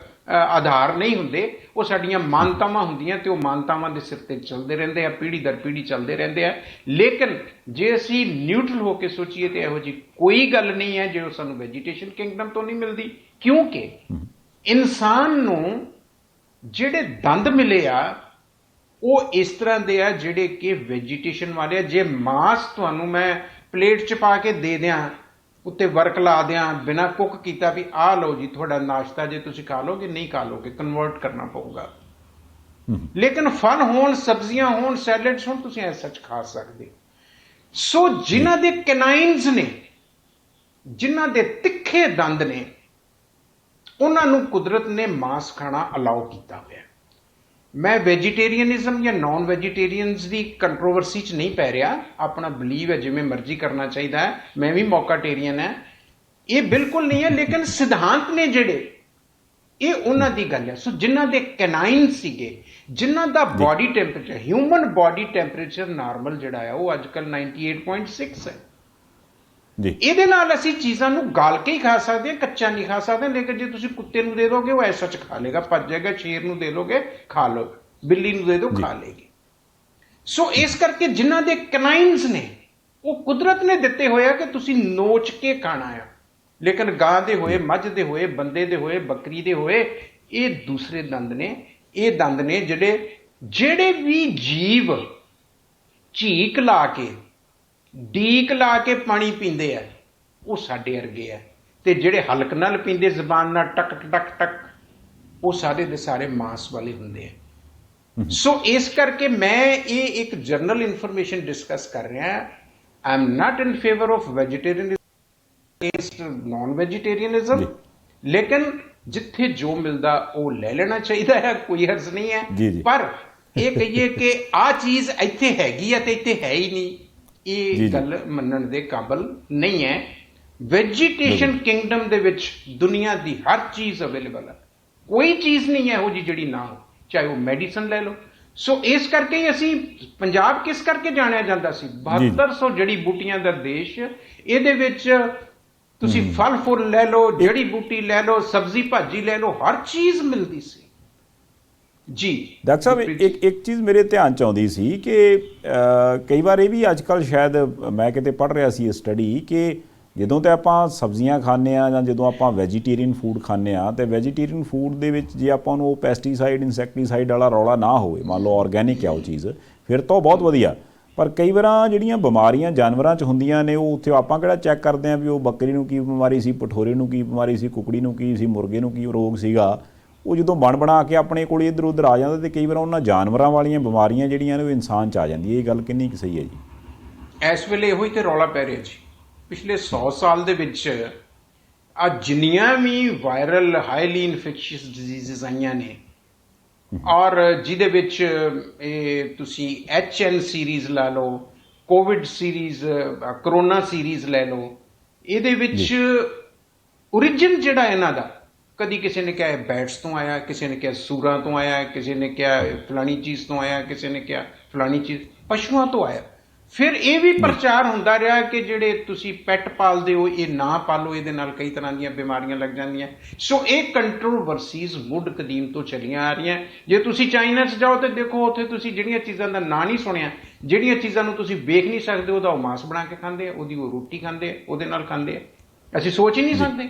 ਆਧਾਰ ਨਹੀਂ ਹੁੰਦੇ, ਉਹ ਸਾਡੀਆਂ ਮਾਨਤਾਵਾਂ ਹੁੰਦੀਆਂ ਤੇ ਉਹ ਮਾਨਤਾਵਾਂ ਦੇ ਸਿਰ ਤੇ ਚੱਲਦੇ ਰਹਿੰਦੇ ਆ, ਪੀੜ੍ਹੀ ਦਰ ਪੀੜ੍ਹੀ ਚੱਲਦੇ ਰਹਿੰਦੇ ਆ। ਲੇਕਿਨ ਜੇ ਅਸੀਂ ਨਿਊਟਰਲ ਹੋ ਕੇ ਸੋਚੀਏ ਤੇ ਇਹੋ ਜਿਹੀ ਕੋਈ ਗੱਲ ਨਹੀਂ ਹੈ ਜੋ ਸਾਨੂੰ ਵੈਜੀਟੇਸ਼ਨ ਕਿੰਗਡਮ ਤੋਂ ਨਹੀਂ ਮਿਲਦੀ, ਕਿਉਂਕਿ ਇਨਸਾਨ ਨੂੰ ਜਿਹੜੇ ਦੰਦ ਮਿਲੇ ਆ ਉਹ ਇਸ ਤਰ੍ਹਾਂ ਦੇ ਆ ਜਿਹੜੇ ਕਿ ਵੈਜੀਟੇਸ਼ਨ ਵਾਲੇ ਆ। ਜੇ ਮਾਸ ਤੁਹਾਨੂੰ ਮੈਂ ਪਲੇਟ 'ਚ ਪਾ ਕੇ ਦੇ ਦਿਆਂ, ਉੱਤੇ ਵਰਕ ਲਾ ਦਿਆਂ, ਬਿਨਾਂ ਕੁੱਕ ਕੀਤਾ ਵੀ ਆਹ ਲਓ ਜੀ ਤੁਹਾਡਾ ਨਾਸ਼ਤਾ, ਜੇ ਤੁਸੀਂ ਖਾ ਲੋਗੇ ਨਹੀਂ ਖਾ ਲੋਗੇ, ਕਨਵਰਟ ਕਰਨਾ ਪਊਗਾ। ਲੇਕਿਨ ਫਲ ਹੋਣ, ਸਬਜ਼ੀਆਂ ਹੋਣ, ਸੈਲਡਸ ਹੋਣ, ਤੁਸੀਂ ਐਸਾ ਸੱਚ ਖਾ ਸਕਦੇ। ਸੋ ਜਿਨ੍ਹਾਂ ਦੇ ਕੈਨਾਈਨਸ ਨੇ, ਜਿਨ੍ਹਾਂ ਦੇ ਤਿੱਖੇ ਦੰਦ ਨੇ, ਉਹਨਾਂ ਨੂੰ ਕੁਦਰਤ ਨੇ ਮਾਸ ਖਾਣਾ ਅਲਾਉ ਕੀਤਾ ਹੋਇਆ। ਮੈਂ ਵੈਜੀਟੇਰੀਅਨਿਜ਼ਮ ਜਾਂ ਨਾਨ ਵੈਜੀਟੇਰੀਅਨਸ ਦੀ ਕੰਟਰੋਵਰਸੀ 'ਚ ਨਹੀਂ ਪੈ ਰਿਹਾ, ਆਪਣਾ ਬਲੀਵ ਹੈ, ਜਿਵੇਂ ਮਰਜ਼ੀ ਕਰਨਾ ਚਾਹੀਦਾ ਹੈ। ਮੈਂ ਵੀ ਮੌਕਾਟੇਰੀਅਨ ਹੈ, ਇਹ ਬਿਲਕੁਲ ਨਹੀਂ ਹੈ, ਲੇਕਿਨ ਸਿਧਾਂਤ ਨੇ ਜਿਹੜੇ, ਇਹ ਉਹਨਾਂ ਦੀ ਗੱਲ ਹੈ। ਸੋ ਜਿਨ੍ਹਾਂ ਦੇ ਕੈਨਾਈਨ ਸੀਗੇ, ਜਿਨ੍ਹਾਂ ਦਾ body temperature, human body temperature normal ਜਿਹੜਾ ਹੈ ਉਹ ਅੱਜ ਕੱਲ੍ਹ 98.6 ਹੈ ਜੀ। ਇਹਦੇ ਨਾਲ ਅਸੀਂ ਚੀਜ਼ਾਂ ਨੂੰ ਗਾਲ ਕੇ ਹੀ ਖਾ ਸਕਦੇ ਹਾਂ, ਕੱਚਾ ਨਹੀਂ ਖਾ ਸਕਦੇ। ਲੇਕਿਨ ਜੇ ਤੁਸੀਂ ਕੁੱਤੇ ਨੂੰ ਦੇ ਦੋਗੇ ਉਹ ਐਸਾ ਚ ਖਾ ਲੇਗਾ, ਭੱਜ ਜਾਏਗਾ। ਸ਼ੇਰ ਨੂੰ ਦੇ ਦੋਗੇ ਖਾ ਲਓ, ਬਿੱਲੀ ਨੂੰ ਦੇ ਦਿਓ ਖਾ ਲੇਗੀ। ਸੋ ਇਸ ਕਰਕੇ ਜਿਨ੍ਹਾਂ ਦੇ ਕਨਾਈਨਸ ਨੇ ਉਹ ਕੁਦਰਤ ਨੇ ਦਿੱਤੇ ਹੋਇਆ ਕਿ ਤੁਸੀਂ ਨੋਚ ਕੇ ਖਾਣਾ ਆ। ਲੇਕਿਨ ਗਾਂ ਦੇ ਹੋਏ, ਮੱਝ ਦੇ ਹੋਏ, ਬੰਦੇ ਦੇ ਹੋਏ, ਬੱਕਰੀ ਦੇ ਹੋਏ, ਇਹ ਦੂਸਰੇ ਦੰਦ ਨੇ। ਇਹ ਦੰਦ ਨੇ ਜਿਹੜੇ ਵੀ ਜੀਵ ਝੀਕ ਲਾ ਕੇ, ਡੀਕ ਲਾ ਕੇ ਪਾਣੀ ਪੀਂਦੇ ਆ ਉਹ ਸਾਡੇ ਵਰਗੇ ਆ, ਤੇ ਜਿਹੜੇ ਹਲਕ ਨਾਲ ਪੀਂਦੇ, ਜ਼ਬਾਨ ਨਾਲ ਟਕ ਟਕ ਟਕ, ਉਹ ਸਾਰੇ ਦੇ ਸਾਰੇ ਮਾਸ ਵਾਲੇ ਹੁੰਦੇ ਆ। ਸੋ ਇਸ ਕਰਕੇ ਮੈਂ ਇਹ ਇੱਕ ਜਰਨਲ ਇਨਫੋਰਮੇਸ਼ਨ ਡਿਸਕਸ ਕਰ ਰਿਹਾ। I am not in favour of vegetarian against non vegetarianism, ਲੇਕਿਨ ਜਿੱਥੇ ਜੋ ਮਿਲਦਾ ਉਹ ਲੈ ਲੈਣਾ ਚਾਹੀਦਾ ਹੈ, ਕੋਈ ਹਰਜ਼ ਨਹੀਂ ਹੈ। ਪਰ ਇਹ ਕਹੀਏ ਕਿ ਆਹ ਚੀਜ਼ ਇੱਥੇ ਹੈਗੀ ਆ ਤੇ ਇੱਥੇ ਹੈ ਹੀ ਨਹੀਂ, ਇਹ ਗੱਲ ਮੰਨਣ ਦੇ ਕਾਬਲ ਨਹੀਂ ਹੈ। ਵੈਜੀਟੇਸ਼ਨ ਕਿੰਗਡਮ ਦੇ ਵਿੱਚ ਦੁਨੀਆ ਦੀ ਹਰ ਚੀਜ਼ ਅਵੇਲੇਬਲ ਹੈ, ਕੋਈ ਚੀਜ਼ ਨਹੀਂ ਹੈ ਇਹੋ ਜਿਹੀ ਜਿਹੜੀ ਨਾ ਹੋ, ਚਾਹੇ ਉਹ ਮੈਡੀਸਨ ਲੈ ਲਓ। ਸੋ ਇਸ ਕਰਕੇ ਹੀ ਅਸੀਂ ਪੰਜਾਬ ਕਿਸ ਕਰਕੇ ਜਾਣਿਆ ਜਾਂਦਾ ਸੀ, 7200 ਜੜੀ ਬੂਟੀਆਂ ਦਾ ਦੇਸ਼। ਇਹਦੇ ਵਿੱਚ ਤੁਸੀਂ ਫਲ ਫੁੱਲ ਲੈ ਲਓ, ਜੜੀ ਬੂਟੀ ਲੈ ਲਓ, ਸਬਜ਼ੀ ਭਾਜੀ ਲੈ ਲਓ, ਹਰ ਚੀਜ਼ ਮਿਲਦੀ ਸੀ ਜੀ। ਡਾਕਟਰ ਸਾਹਿਬ ਇੱਕ ਚੀਜ਼ ਮੇਰੇ ਧਿਆਨ ਚ ਆਉਂਦੀ ਸੀ ਕਿ ਕਈ ਵਾਰ ਇਹ ਵੀ ਅੱਜ ਕੱਲ੍ਹ ਸ਼ਾਇਦ ਮੈਂ ਕਿਤੇ ਪੜ੍ਹ ਰਿਹਾ ਸੀ ਸਟੱਡੀ ਕਿ ਜਦੋਂ ਤੇ ਆਪਾਂ ਸਬਜ਼ੀਆਂ ਖਾਂਦੇ ਹਾਂ ਜਾਂ ਜਦੋਂ ਆਪਾਂ ਵੈਜੀਟੇਰੀਅਨ ਫੂਡ ਖਾਂਦੇ ਹਾਂ ਤੇ ਵੈਜੀਟੇਰੀਅਨ ਫੂਡ ਦੇ ਵਿੱਚ ਜੇ ਆਪਾਂ ਨੂੰ ਉਹ ਪੈਸਟੀਸਾਈਡ ਇਨਸੈਕਟੀਸਾਈਡ ਵਾਲਾ ਰੌਲਾ ਨਾ ਹੋਵੇ, ਮੰਨ ਲਓ ਆਰਗੈਨਿਕ ਆ ਉਹ ਚੀਜ਼, ਫਿਰ ਤਾਂ ਬਹੁਤ ਵਧੀਆ। ਪਰ ਕਈ ਵਾਰਾਂ ਜਿਹੜੀਆਂ ਬਿਮਾਰੀਆਂ ਜਾਨਵਰਾਂ 'ਚ ਹੁੰਦੀਆਂ ਨੇ ਉਹ ਉੱਥੇ ਆਪਾਂ ਕਿਹੜਾ ਚੈੱਕ ਕਰਦੇ ਹਾਂ ਵੀ ਉਹ ਬੱਕਰੀ ਨੂੰ ਕੀ ਬਿਮਾਰੀ ਸੀ, ਪਠੋਰੇ ਨੂੰ ਕੀ ਬਿਮਾਰੀ ਸੀ, ਕੁਕੜੀ ਨੂੰ ਕੀ ਸੀ, ਮੁਰਗੇ ਨੂੰ ਕੀ ਰੋਗ ਸੀਗਾ। ਉਹ ਜਦੋਂ ਬਣਾ ਕੇ ਆਪਣੇ ਕੋਲ ਇੱਧਰ ਉੱਧਰ ਆ ਜਾਂਦਾ ਤੇ ਕਈ ਵਾਰ ਉਹਨਾਂ ਜਾਨਵਰਾਂ ਵਾਲੀਆਂ ਬਿਮਾਰੀਆਂ ਜਿਹੜੀਆਂ ਨੇ ਉਹ ਇਨਸਾਨ 'ਚ ਆ ਜਾਂਦੀ। ਇਹ ਗੱਲ ਕਿੰਨੀ ਕੁ ਸਹੀ ਹੈ ਜੀ? ਇਸ ਵੇਲੇ ਇਹੋ ਹੀ ਤੇ ਰੌਲਾ ਪੈ ਰਿਹਾ ਜੀ। ਪਿਛਲੇ 100 ਸਾਲ ਦੇ ਵਿੱਚ ਆ ਜਿੰਨੀਆਂ ਵੀ ਵਾਇਰਲ ਹਾਈਲੀ ਇਨਫੈਕਸ਼ੀਅਸ ਡਿਜ਼ੀਜ਼ਸ ਆਈਆਂ ਨੇ, ਔਰ ਜਿਹਦੇ ਵਿੱਚ ਇਹ ਤੁਸੀਂ HN ਸੀਰੀਜ਼ ਲਾ ਲਓ, ਕੋਵਿਡ ਸੀਰੀਜ਼, ਕਰੋਨਾ ਸੀਰੀਜ਼ ਲੈ ਲਓ, ਇਹਦੇ ਵਿੱਚ ਓਰੀਜਨ ਜਿਹੜਾ ਇਹਨਾਂ ਦਾ, ਕਦੀ ਕਿਸੇ ਨੇ ਕਿਹਾ ਬੈਟਸ ਤੋਂ ਆਇਆ, ਕਿਸੇ ਨੇ ਕਿਹਾ ਸੂਰਾਂ ਤੋਂ ਆਇਆ, ਕਿਸੇ ਨੇ ਕਿਹਾ ਫਲਾਣੀ ਚੀਜ਼ ਤੋਂ ਆਇਆ, ਕਿਸੇ ਨੇ ਕਿਹਾ ਫਲਾਣੀ ਚੀਜ਼ ਪਸ਼ੂਆਂ ਤੋਂ ਆਇਆ। ਫਿਰ ਇਹ ਵੀ ਪ੍ਰਚਾਰ ਹੁੰਦਾ ਰਿਹਾ ਕਿ ਜਿਹੜੇ ਤੁਸੀਂ ਪੈਟ ਪਾਲਦੇ ਹੋ ਇਹ ਨਾ ਪਾਲੋ, ਇਹਦੇ ਨਾਲ ਕਈ ਤਰ੍ਹਾਂ ਦੀਆਂ ਬਿਮਾਰੀਆਂ ਲੱਗ ਜਾਂਦੀਆਂ। ਸੋ ਇਹ ਕੰਟਰੋਵਰਸੀਜ਼ ਮੁੱਢ ਕਦੀਮ ਤੋਂ ਚੱਲੀਆਂ ਆ ਰਹੀਆਂ। ਜੇ ਤੁਸੀਂ ਚਾਈਨਾ 'ਚ ਜਾਓ ਤੇ ਦੇਖੋ ਉੱਥੇ ਤੁਸੀਂ ਜਿਹੜੀਆਂ ਚੀਜ਼ਾਂ ਦਾ ਨਾਂ ਨਹੀਂ ਸੁਣਿਆ, ਜਿਹੜੀਆਂ ਚੀਜ਼ਾਂ ਨੂੰ ਤੁਸੀਂ ਵੇਖ ਨਹੀਂ ਸਕਦੇ, ਉਹਦਾ ਉਹ ਮਾंस ਬਣਾ ਕੇ ਖਾਂਦੇ ਆ, ਉਹਦੀ ਉਹ ਰੋਟੀ ਖਾਂਦੇ ਆ, ਉਹਦੇ ਨਾਲ ਖਾਂਦੇ ਆ। ਅਸੀਂ ਸੋਚ ਹੀ ਨਹੀਂ ਸਕਦੇ।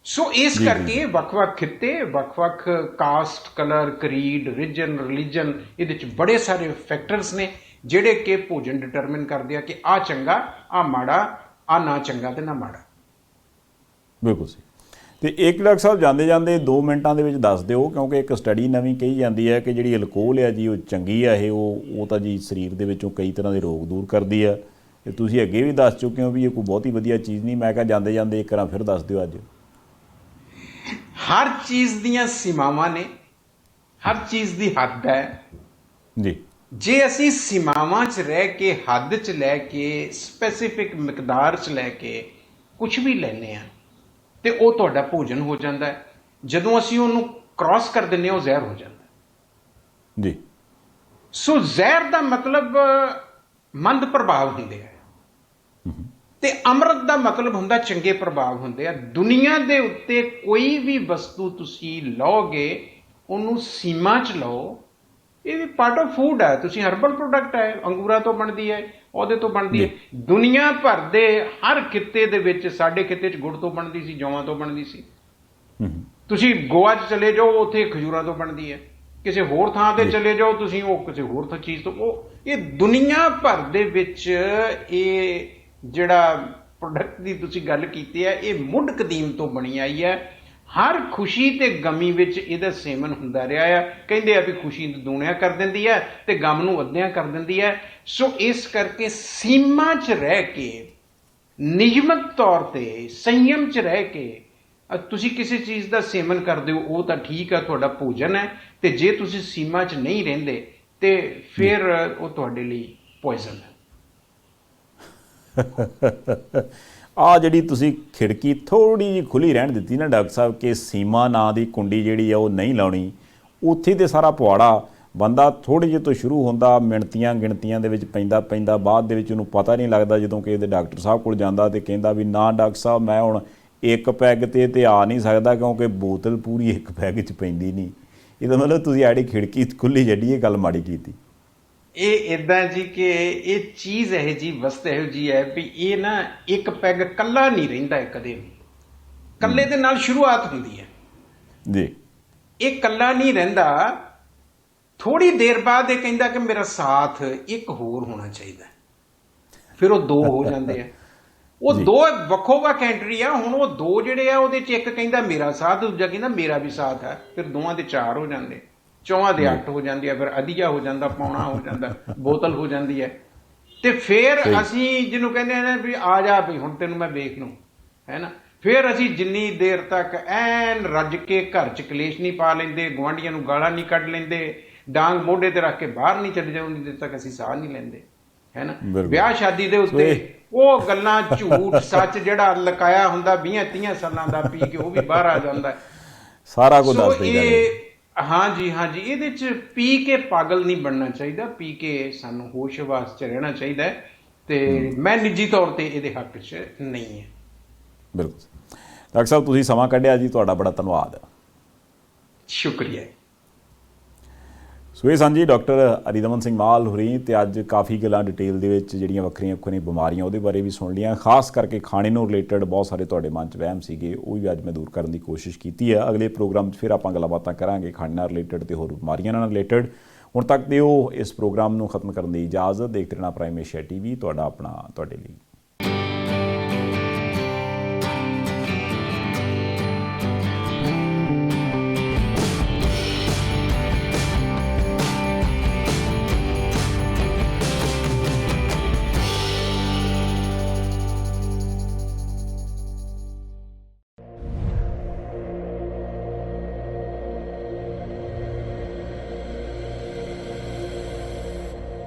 ਸੋ ਇਸ ਕਰਕੇ ਵੱਖ-ਵੱਖ ਖਿੱਤੇ, ਵੱਖ-ਵੱਖ caste, colour, creed, region, religion, ਇਹਦੇ 'ਚ ਬੜੇ ਸਾਰੇ ਫੈਕਟਰਸ ਨੇ ਜਿਹੜੇ ਕਿ ਭੋਜਨ ਡਿਟਰਮਿਨ ਕਰਦੇ ਆ ਕਿ ਆ ਚੰਗਾ, ਆ ਮਾੜਾ, ਆ ਨਾ ਚੰਗਾ ਤੇ ਨਾ ਮਾੜਾ। ਬਿਲਕੁਲ ਸਹੀ। ਤੇ ਇੱਕ ਡਾਕਟਰ ਸਾਹਿਬ ਜਾਂਦੇ ਜਾਂਦੇ 2 ਮਿੰਟਾਂ ਦੇ ਵਿੱਚ ਦੱਸ ਦਿਓ, ਕਿਉਂਕਿ ਇੱਕ ਸਟੱਡੀ ਨਵੀਂ ਕਹੀ ਜਾਂਦੀ ਹੈ ਕਿ ਜਿਹੜੀ ਅਲਕੋਹਲ ਹੈ ਜੀ ਉਹ ਚੰਗੀ ਆ, ਉਹ ਤਾਂ ਜੀ ਸਰੀਰ ਦੇ ਵਿੱਚੋਂ ਕਈ ਤਰ੍ਹਾਂ ਦੇ ਰੋਗ ਦੂਰ ਕਰਦੀ ਆ। ਤੇ ਤੁਸੀਂ ਅੱਗੇ ਵੀ ਦੱਸ ਚੁੱਕੇ ਹੋ ਵੀ ਇਹ ਕੋਈ ਬਹੁਤੀ ਵਧੀਆ ਚੀਜ਼ ਨਹੀਂ। ਮੈਂ ਕਿਹਾ ਜਾਂਦੇ ਜਾਂਦੇ ਇੱਕ ਵਾਰ ਫਿਰ ਦੱਸ ਦਿਓ ਅੱਜ। ਹਰ ਚੀਜ਼ ਦੀਆਂ ਸੀਮਾਵਾਂ ਨੇ, ਹਰ ਚੀਜ਼ ਦੀ ਹੱਦ ਹੈ ਜੀ। ਜੇ ਅਸੀਂ ਸੀਮਾਵਾਂ 'ਚ ਰਹਿ ਕੇ, ਹੱਦ 'ਚ ਲੈ ਕੇ, ਸਪੈਸੀਫਿਕ ਮਿਕਦਾਰ 'ਚ ਲੈ ਕੇ ਕੁਝ ਵੀ ਲੈਂਦੇ ਹਾਂ ਤੇ ਉਹ ਤੁਹਾਡਾ ਭੋਜਨ ਹੋ ਜਾਂਦਾ ਹੈ। ਜਦੋਂ ਅਸੀਂ ਉਹਨੂੰ ਕ੍ਰਾਸ ਕਰ ਦਿੰਦੇ ਹਾਂ ਉਹ ਜ਼ਹਿਰ ਹੋ ਜਾਂਦਾ ਜੀ। ਸੋ ਜ਼ਹਿਰ ਦਾ ਮਤਲਬ ਮੰਦ ਪ੍ਰਭਾਵ ਹੁੰਦੇ ਆ ਤੇ ਅੰਮ੍ਰਿਤ ਦਾ ਮਤਲਬ ਹੁੰਦਾ ਚੰਗੇ ਪ੍ਰਭਾਵ ਹੁੰਦੇ ਆ। ਦੁਨੀਆ ਦੇ ਉੱਤੇ ਕੋਈ ਵੀ ਵਸਤੂ ਤੁਸੀਂ ਲਓਗੇ ਉਹਨੂੰ ਸੀਮਾ 'ਚ ਲਓ। ਇਹ ਵੀ ਪਾਰਟ ਆਫ ਫੂਡ ਹੈ। ਤੁਸੀਂ ਹਰਬਲ ਪ੍ਰੋਡਕਟ ਹੈ, ਅੰਗੂਰਾਂ ਤੋਂ ਬਣਦੀ ਹੈ, ਉਹਦੇ ਤੋਂ ਬਣਦੀ ਹੈ। ਦੁਨੀਆ ਭਰ ਦੇ ਹਰ ਖਿੱਤੇ ਦੇ ਵਿੱਚ, ਸਾਡੇ ਖਿੱਤੇ 'ਚ ਗੁੜ ਤੋਂ ਬਣਦੀ ਸੀ, ਜੌਆਂ ਤੋਂ ਬਣਦੀ ਸੀ। ਤੁਸੀਂ ਗੋਆ 'ਚ ਚਲੇ ਜਾਓ ਉੱਥੇ ਖਜੂਰਾਂ ਤੋਂ ਬਣਦੀ ਹੈ। ਕਿਸੇ ਹੋਰ ਥਾਂ ਤੇ ਚਲੇ ਜਾਓ ਤੁਸੀਂ, ਉਹ ਕਿਸੇ ਹੋਰ ਚੀਜ਼ ਤੋਂ। ਉਹ ਇਹ ਦੁਨੀਆ ਭਰ ਦੇ ਵਿੱਚ ਇਹ ਜਿਹੜਾ ਪ੍ਰੋਡਕਟ ਦੀ ਤੁਸੀਂ ਗੱਲ ਕੀਤੀ ਹੈ ਇਹ ਮੁੱਢ ਕਦੀਮ ਤੋਂ ਬਣੀ ਆਈ ਹੈ। ਹਰ ਖੁਸ਼ੀ ਤੇ ਗਮੀ ਵਿੱਚ ਇਹਦਾ ਸੇਵਨ ਹੁੰਦਾ ਰਿਹਾ ਆ। ਕਹਿੰਦੇ ਆ ਵੀ ਖੁਸ਼ੀ ਨੂੰ ਦੂਣਿਆ ਕਰ ਦਿੰਦੀ ਹੈ ਤੇ ਗਮ ਨੂੰ ਅੱਧਿਆਂ ਕਰ ਦਿੰਦੀ ਹੈ। ਸੋ ਇਸ ਕਰਕੇ ਸੀਮਾ 'ਚ ਰਹਿ ਕੇ, ਨਿਯਮਤ ਤੌਰ ਤੇ ਸੰਯਮ 'ਚ ਰਹਿ ਕੇ ਤੁਸੀਂ ਕਿਸੇ ਚੀਜ਼ ਦਾ ਸੇਵਨ ਕਰਦੇ ਹੋ ਉਹ ਤਾਂ ਠੀਕ ਹੈ, ਤੁਹਾਡਾ ਭੋਜਨ ਹੈ। ਤੇ ਜੇ ਤੁਸੀਂ ਸੀਮਾ 'ਚ ਨਹੀਂ ਰਹਿੰਦੇ ਤੇ ਫਿਰ ਉਹ ਤੁਹਾਡੇ ਲਈ ਪੋਇਜ਼ਨ ਹੈ। ਆ ਜਿਹੜੀ ਤੁਸੀਂ ਖਿੜਕੀ ਥੋੜ੍ਹੀ ਜਿਹੀ ਖੁੱਲ੍ਹੀ ਰਹਿਣ ਦਿੱਤੀ ਨਾ ਡਾਕਟਰ ਸਾਹਿਬ ਕਿ ਸੀਮਾ ਨਾਂ ਦੀ ਕੁੰਡੀ ਜਿਹੜੀ ਆ ਉਹ ਨਹੀਂ ਲਾਉਣੀ, ਉੱਥੇ ਤੇ ਸਾਰਾ ਪੁਆੜਾ ਬੰਦਾ ਥੋੜ੍ਹੇ ਜਿਹੇ ਤੋਂ ਸ਼ੁਰੂ ਹੁੰਦਾ, ਮਿਣਤੀਆਂ ਗਿਣਤੀਆਂ ਦੇ ਵਿੱਚ ਪੈਂਦਾ ਬਾਅਦ ਦੇ ਵਿੱਚ ਉਹਨੂੰ ਪਤਾ ਨਹੀਂ ਲੱਗਦਾ। ਜਦੋਂ ਕਿ ਇਹਦੇ ਡਾਕਟਰ ਸਾਹਿਬ ਕੋਲ ਜਾਂਦਾ ਤੇ ਕਹਿੰਦਾ ਵੀ ਨਾ ਡਾਕਟਰ ਸਾਹਿਬ ਮੈਂ ਹੁਣ ਇੱਕ ਪੈਗ ਤੇ ਆ ਨਹੀਂ ਸਕਦਾ ਕਿਉਂਕਿ ਬੋਤਲ ਪੂਰੀ ਇੱਕ ਪੈਗ 'ਚ ਪੈਂਦੀ ਨਹੀਂ। ਇਹਦਾ ਮਤਲਬ ਤੁਸੀਂ ਆੜੀ ਖਿੜਕੀ ਖੁੱਲ੍ਹੀ ਛੱਡੀ, ਇਹ ਗੱਲ ਮਾੜੀ ਕੀਤੀ। ਇਹ ਇਦਾਂ ਜੀ ਕਿ ਇਹ ਚੀਜ਼ ਇਹੋ ਜੀ, ਵਸਤ ਇਹੋ ਜੀ ਹੈ ਵੀ ਇਹ ਨਾ ਇੱਕ ਪੈਗ ਕੱਲਾ ਨਹੀਂ ਰਹਿੰਦਾ ਕਦੇ ਵੀ। ਕੱਲੇ ਦੇ ਨਾਲ ਸ਼ੁਰੂਆਤ ਹੁੰਦੀ ਹੈ ਜੀ। ਇਹ ਕੱਲਾ ਨਹੀਂ ਰਹਿੰਦਾ। ਥੋੜੀ ਦੇਰ ਬਾਅਦ ਇਹ ਕਹਿੰਦਾ ਕਿ ਮੇਰਾ ਸਾਥ ਇੱਕ ਹੋਰ ਹੋਣਾ ਚਾਹੀਦਾ। ਫਿਰ ਉਹ 2 ਹੋ ਜਾਂਦੇ ਆ। ਉਹ 2 ਵੱਖੋ ਵੱਖ ਐਂਟਰੀ ਆ। ਹੁਣ ਉਹ 2 ਜਿਹੜੇ ਆ ਉਹਦੇ 'ਚ ਇੱਕ ਕਹਿੰਦਾ ਮੇਰਾ ਸਾਥ, ਦੂਜਾ ਕਹਿੰਦਾ ਮੇਰਾ ਵੀ ਸਾਥ ਹੈ। ਫਿਰ ਦੋਵਾਂ ਦੇ 4 ਹੋ ਜਾਂਦੇ। ਚੌਹਾਂ ਦੇ 8 ਹੋ ਜਾਂਦੀ ਹੈ, ਫਿਰ ਅਧੀਆ ਹੋ ਜਾਂਦਾ, ਪੌਣਾ ਹੋ ਜਾਂਦਾ, ਬੋਤਲ ਹੋ ਜਾਂਦੀ ਹੈ। ਤੇ ਫਿਰ ਅਸੀਂ ਜਿਹਨੂੰ ਕਹਿੰਦੇ ਆ ਨਾ ਵੀ ਆ ਜਾ ਵੀ ਹੁਣ ਤੈਨੂੰ ਮੈਂ ਵੇਖ ਲੂੰ, ਹੈ ਨਾ, ਫਿਰ ਅਸੀਂ ਜਿੰਨੀ ਦੇਰ ਤੱਕ ਐਨ ਰੱਜ ਕੇ ਘਰ 'ਚ ਕਲੇਸ਼ ਨਹੀਂ ਪਾ ਲੈਂਦੇ, ਗੁਆਂਢੀਆਂ ਨੂੰ ਗਾਲਾਂ ਨਹੀਂ ਕੱਢ ਲੈਂਦੇ, ਡਾਂਗ ਮੋਢੇ ਤੇ ਰੱਖ ਕੇ ਬਾਹਰ ਨਹੀਂ ਚੱਲ ਜਾਂਦੇ, ਜਿੱਦ ਤੱਕ ਅਸੀਂ ਸਾਹ ਨਹੀਂ ਲੈਂਦੇ, ਹੈ ਨਾ। ਵਿਆਹ ਸ਼ਾਦੀ ਦੇ ਉੱਤੇ ਉਹ ਗੱਲਾਂ ਝੂਠ ਸੱਚ ਜਿਹੜਾ ਲਕਾਇਆ ਹੁੰਦਾ 20-30 ਸਾਲਾਂ ਦਾ ਪੀ ਕੇ ਉਹ ਵੀ ਬਾਹਰ ਆ ਜਾਂਦਾ ਸਾਰਾ ਕੁਝ ਸੋ ਦੱਸ ਦਈਦਾ। ਹਾਂਜੀ ਹਾਂਜੀ, ਇਹਦੇ 'ਚ ਪੀ ਕੇ ਪਾਗਲ ਨਹੀਂ ਬਣਨਾ ਚਾਹੀਦਾ, ਪੀ ਕੇ ਸਾਨੂੰ ਹੋਸ਼ ਹਵਾਸ 'ਚ ਰਹਿਣਾ ਚਾਹੀਦਾ ਹੈ। ਤੇ ਮੈਂ ਨਿੱਜੀ ਤੌਰ ਤੇ ਇਹਦੇ ਹੱਕ 'ਚ ਨਹੀਂ ਹੈ। ਬਿਲਕੁਲ ਡਾਕਟਰ ਸਾਹਿਬ, ਤੁਸੀਂ ਸਮਾਂ ਕੱਢਿਆ ਜੀ, ਤੁਹਾਡਾ ਬੜਾ ਧੰਨਵਾਦ। ਸ਼ੁਕਰੀਆ। ਸੋ ਇਹ ਸਨ ਜੀ ਡਾਕਟਰ ਹਰੀਦਮਨ ਸਿੰਘ ਮਾਲ ਹੋਰੀ, ਤੇ ਅੱਜ ਕਾਫੀ ਗੱਲਾਂ ਡਿਟੇਲ ਦੇ ਵਿੱਚ ਜਿਹੜੀਆਂ ਵੱਖਰੀਆਂ ਵੱਖਰੀਆਂ ਬਿਮਾਰੀਆਂ ਉਹਦੇ ਬਾਰੇ ਵੀ ਸੁਣ ਲਈਆਂ, ਖਾਸ ਕਰਕੇ ਖਾਣੇ ਨੂੰ ਰਿਲੇਟਡ ਬਹੁਤ ਸਾਰੇ ਤੁਹਾਡੇ ਮਨ 'ਚ ਵਹਿਮ ਸੀਗੇ, ਉਹ ਵੀ ਅੱਜ ਮੈਂ ਦੂਰ ਕਰਨ ਦੀ ਕੋਸ਼ਿਸ਼ ਕੀਤੀ ਹੈ। ਅਗਲੇ ਪ੍ਰੋਗਰਾਮ 'ਚ ਫਿਰ ਆਪਾਂ ਗੱਲਾਂ ਬਾਤਾਂ ਕਰਾਂਗੇ ਖਾਣੇ ਨਾਲ ਰਿਲੇਟਡ ਤੇ ਹੋਰ ਬਿਮਾਰੀਆਂ ਨਾਲ ਰਿਲੇਟਡ। ਹੁਣ ਤੱਕ ਦਿਓ ਇਸ ਪ੍ਰੋਗਰਾਮ ਨੂੰ ਖਤਮ ਕਰਨ ਦੀ ਇਜਾਜ਼ਤ। ਦੇਖਦੇ ਰਹਿਣਾ ਪ੍ਰਾਈਮ ਏਸ਼ੀਆ TV, ਤੁਹਾਡਾ ਆਪਣਾ, ਤੁਹਾਡੇ ਲਈ।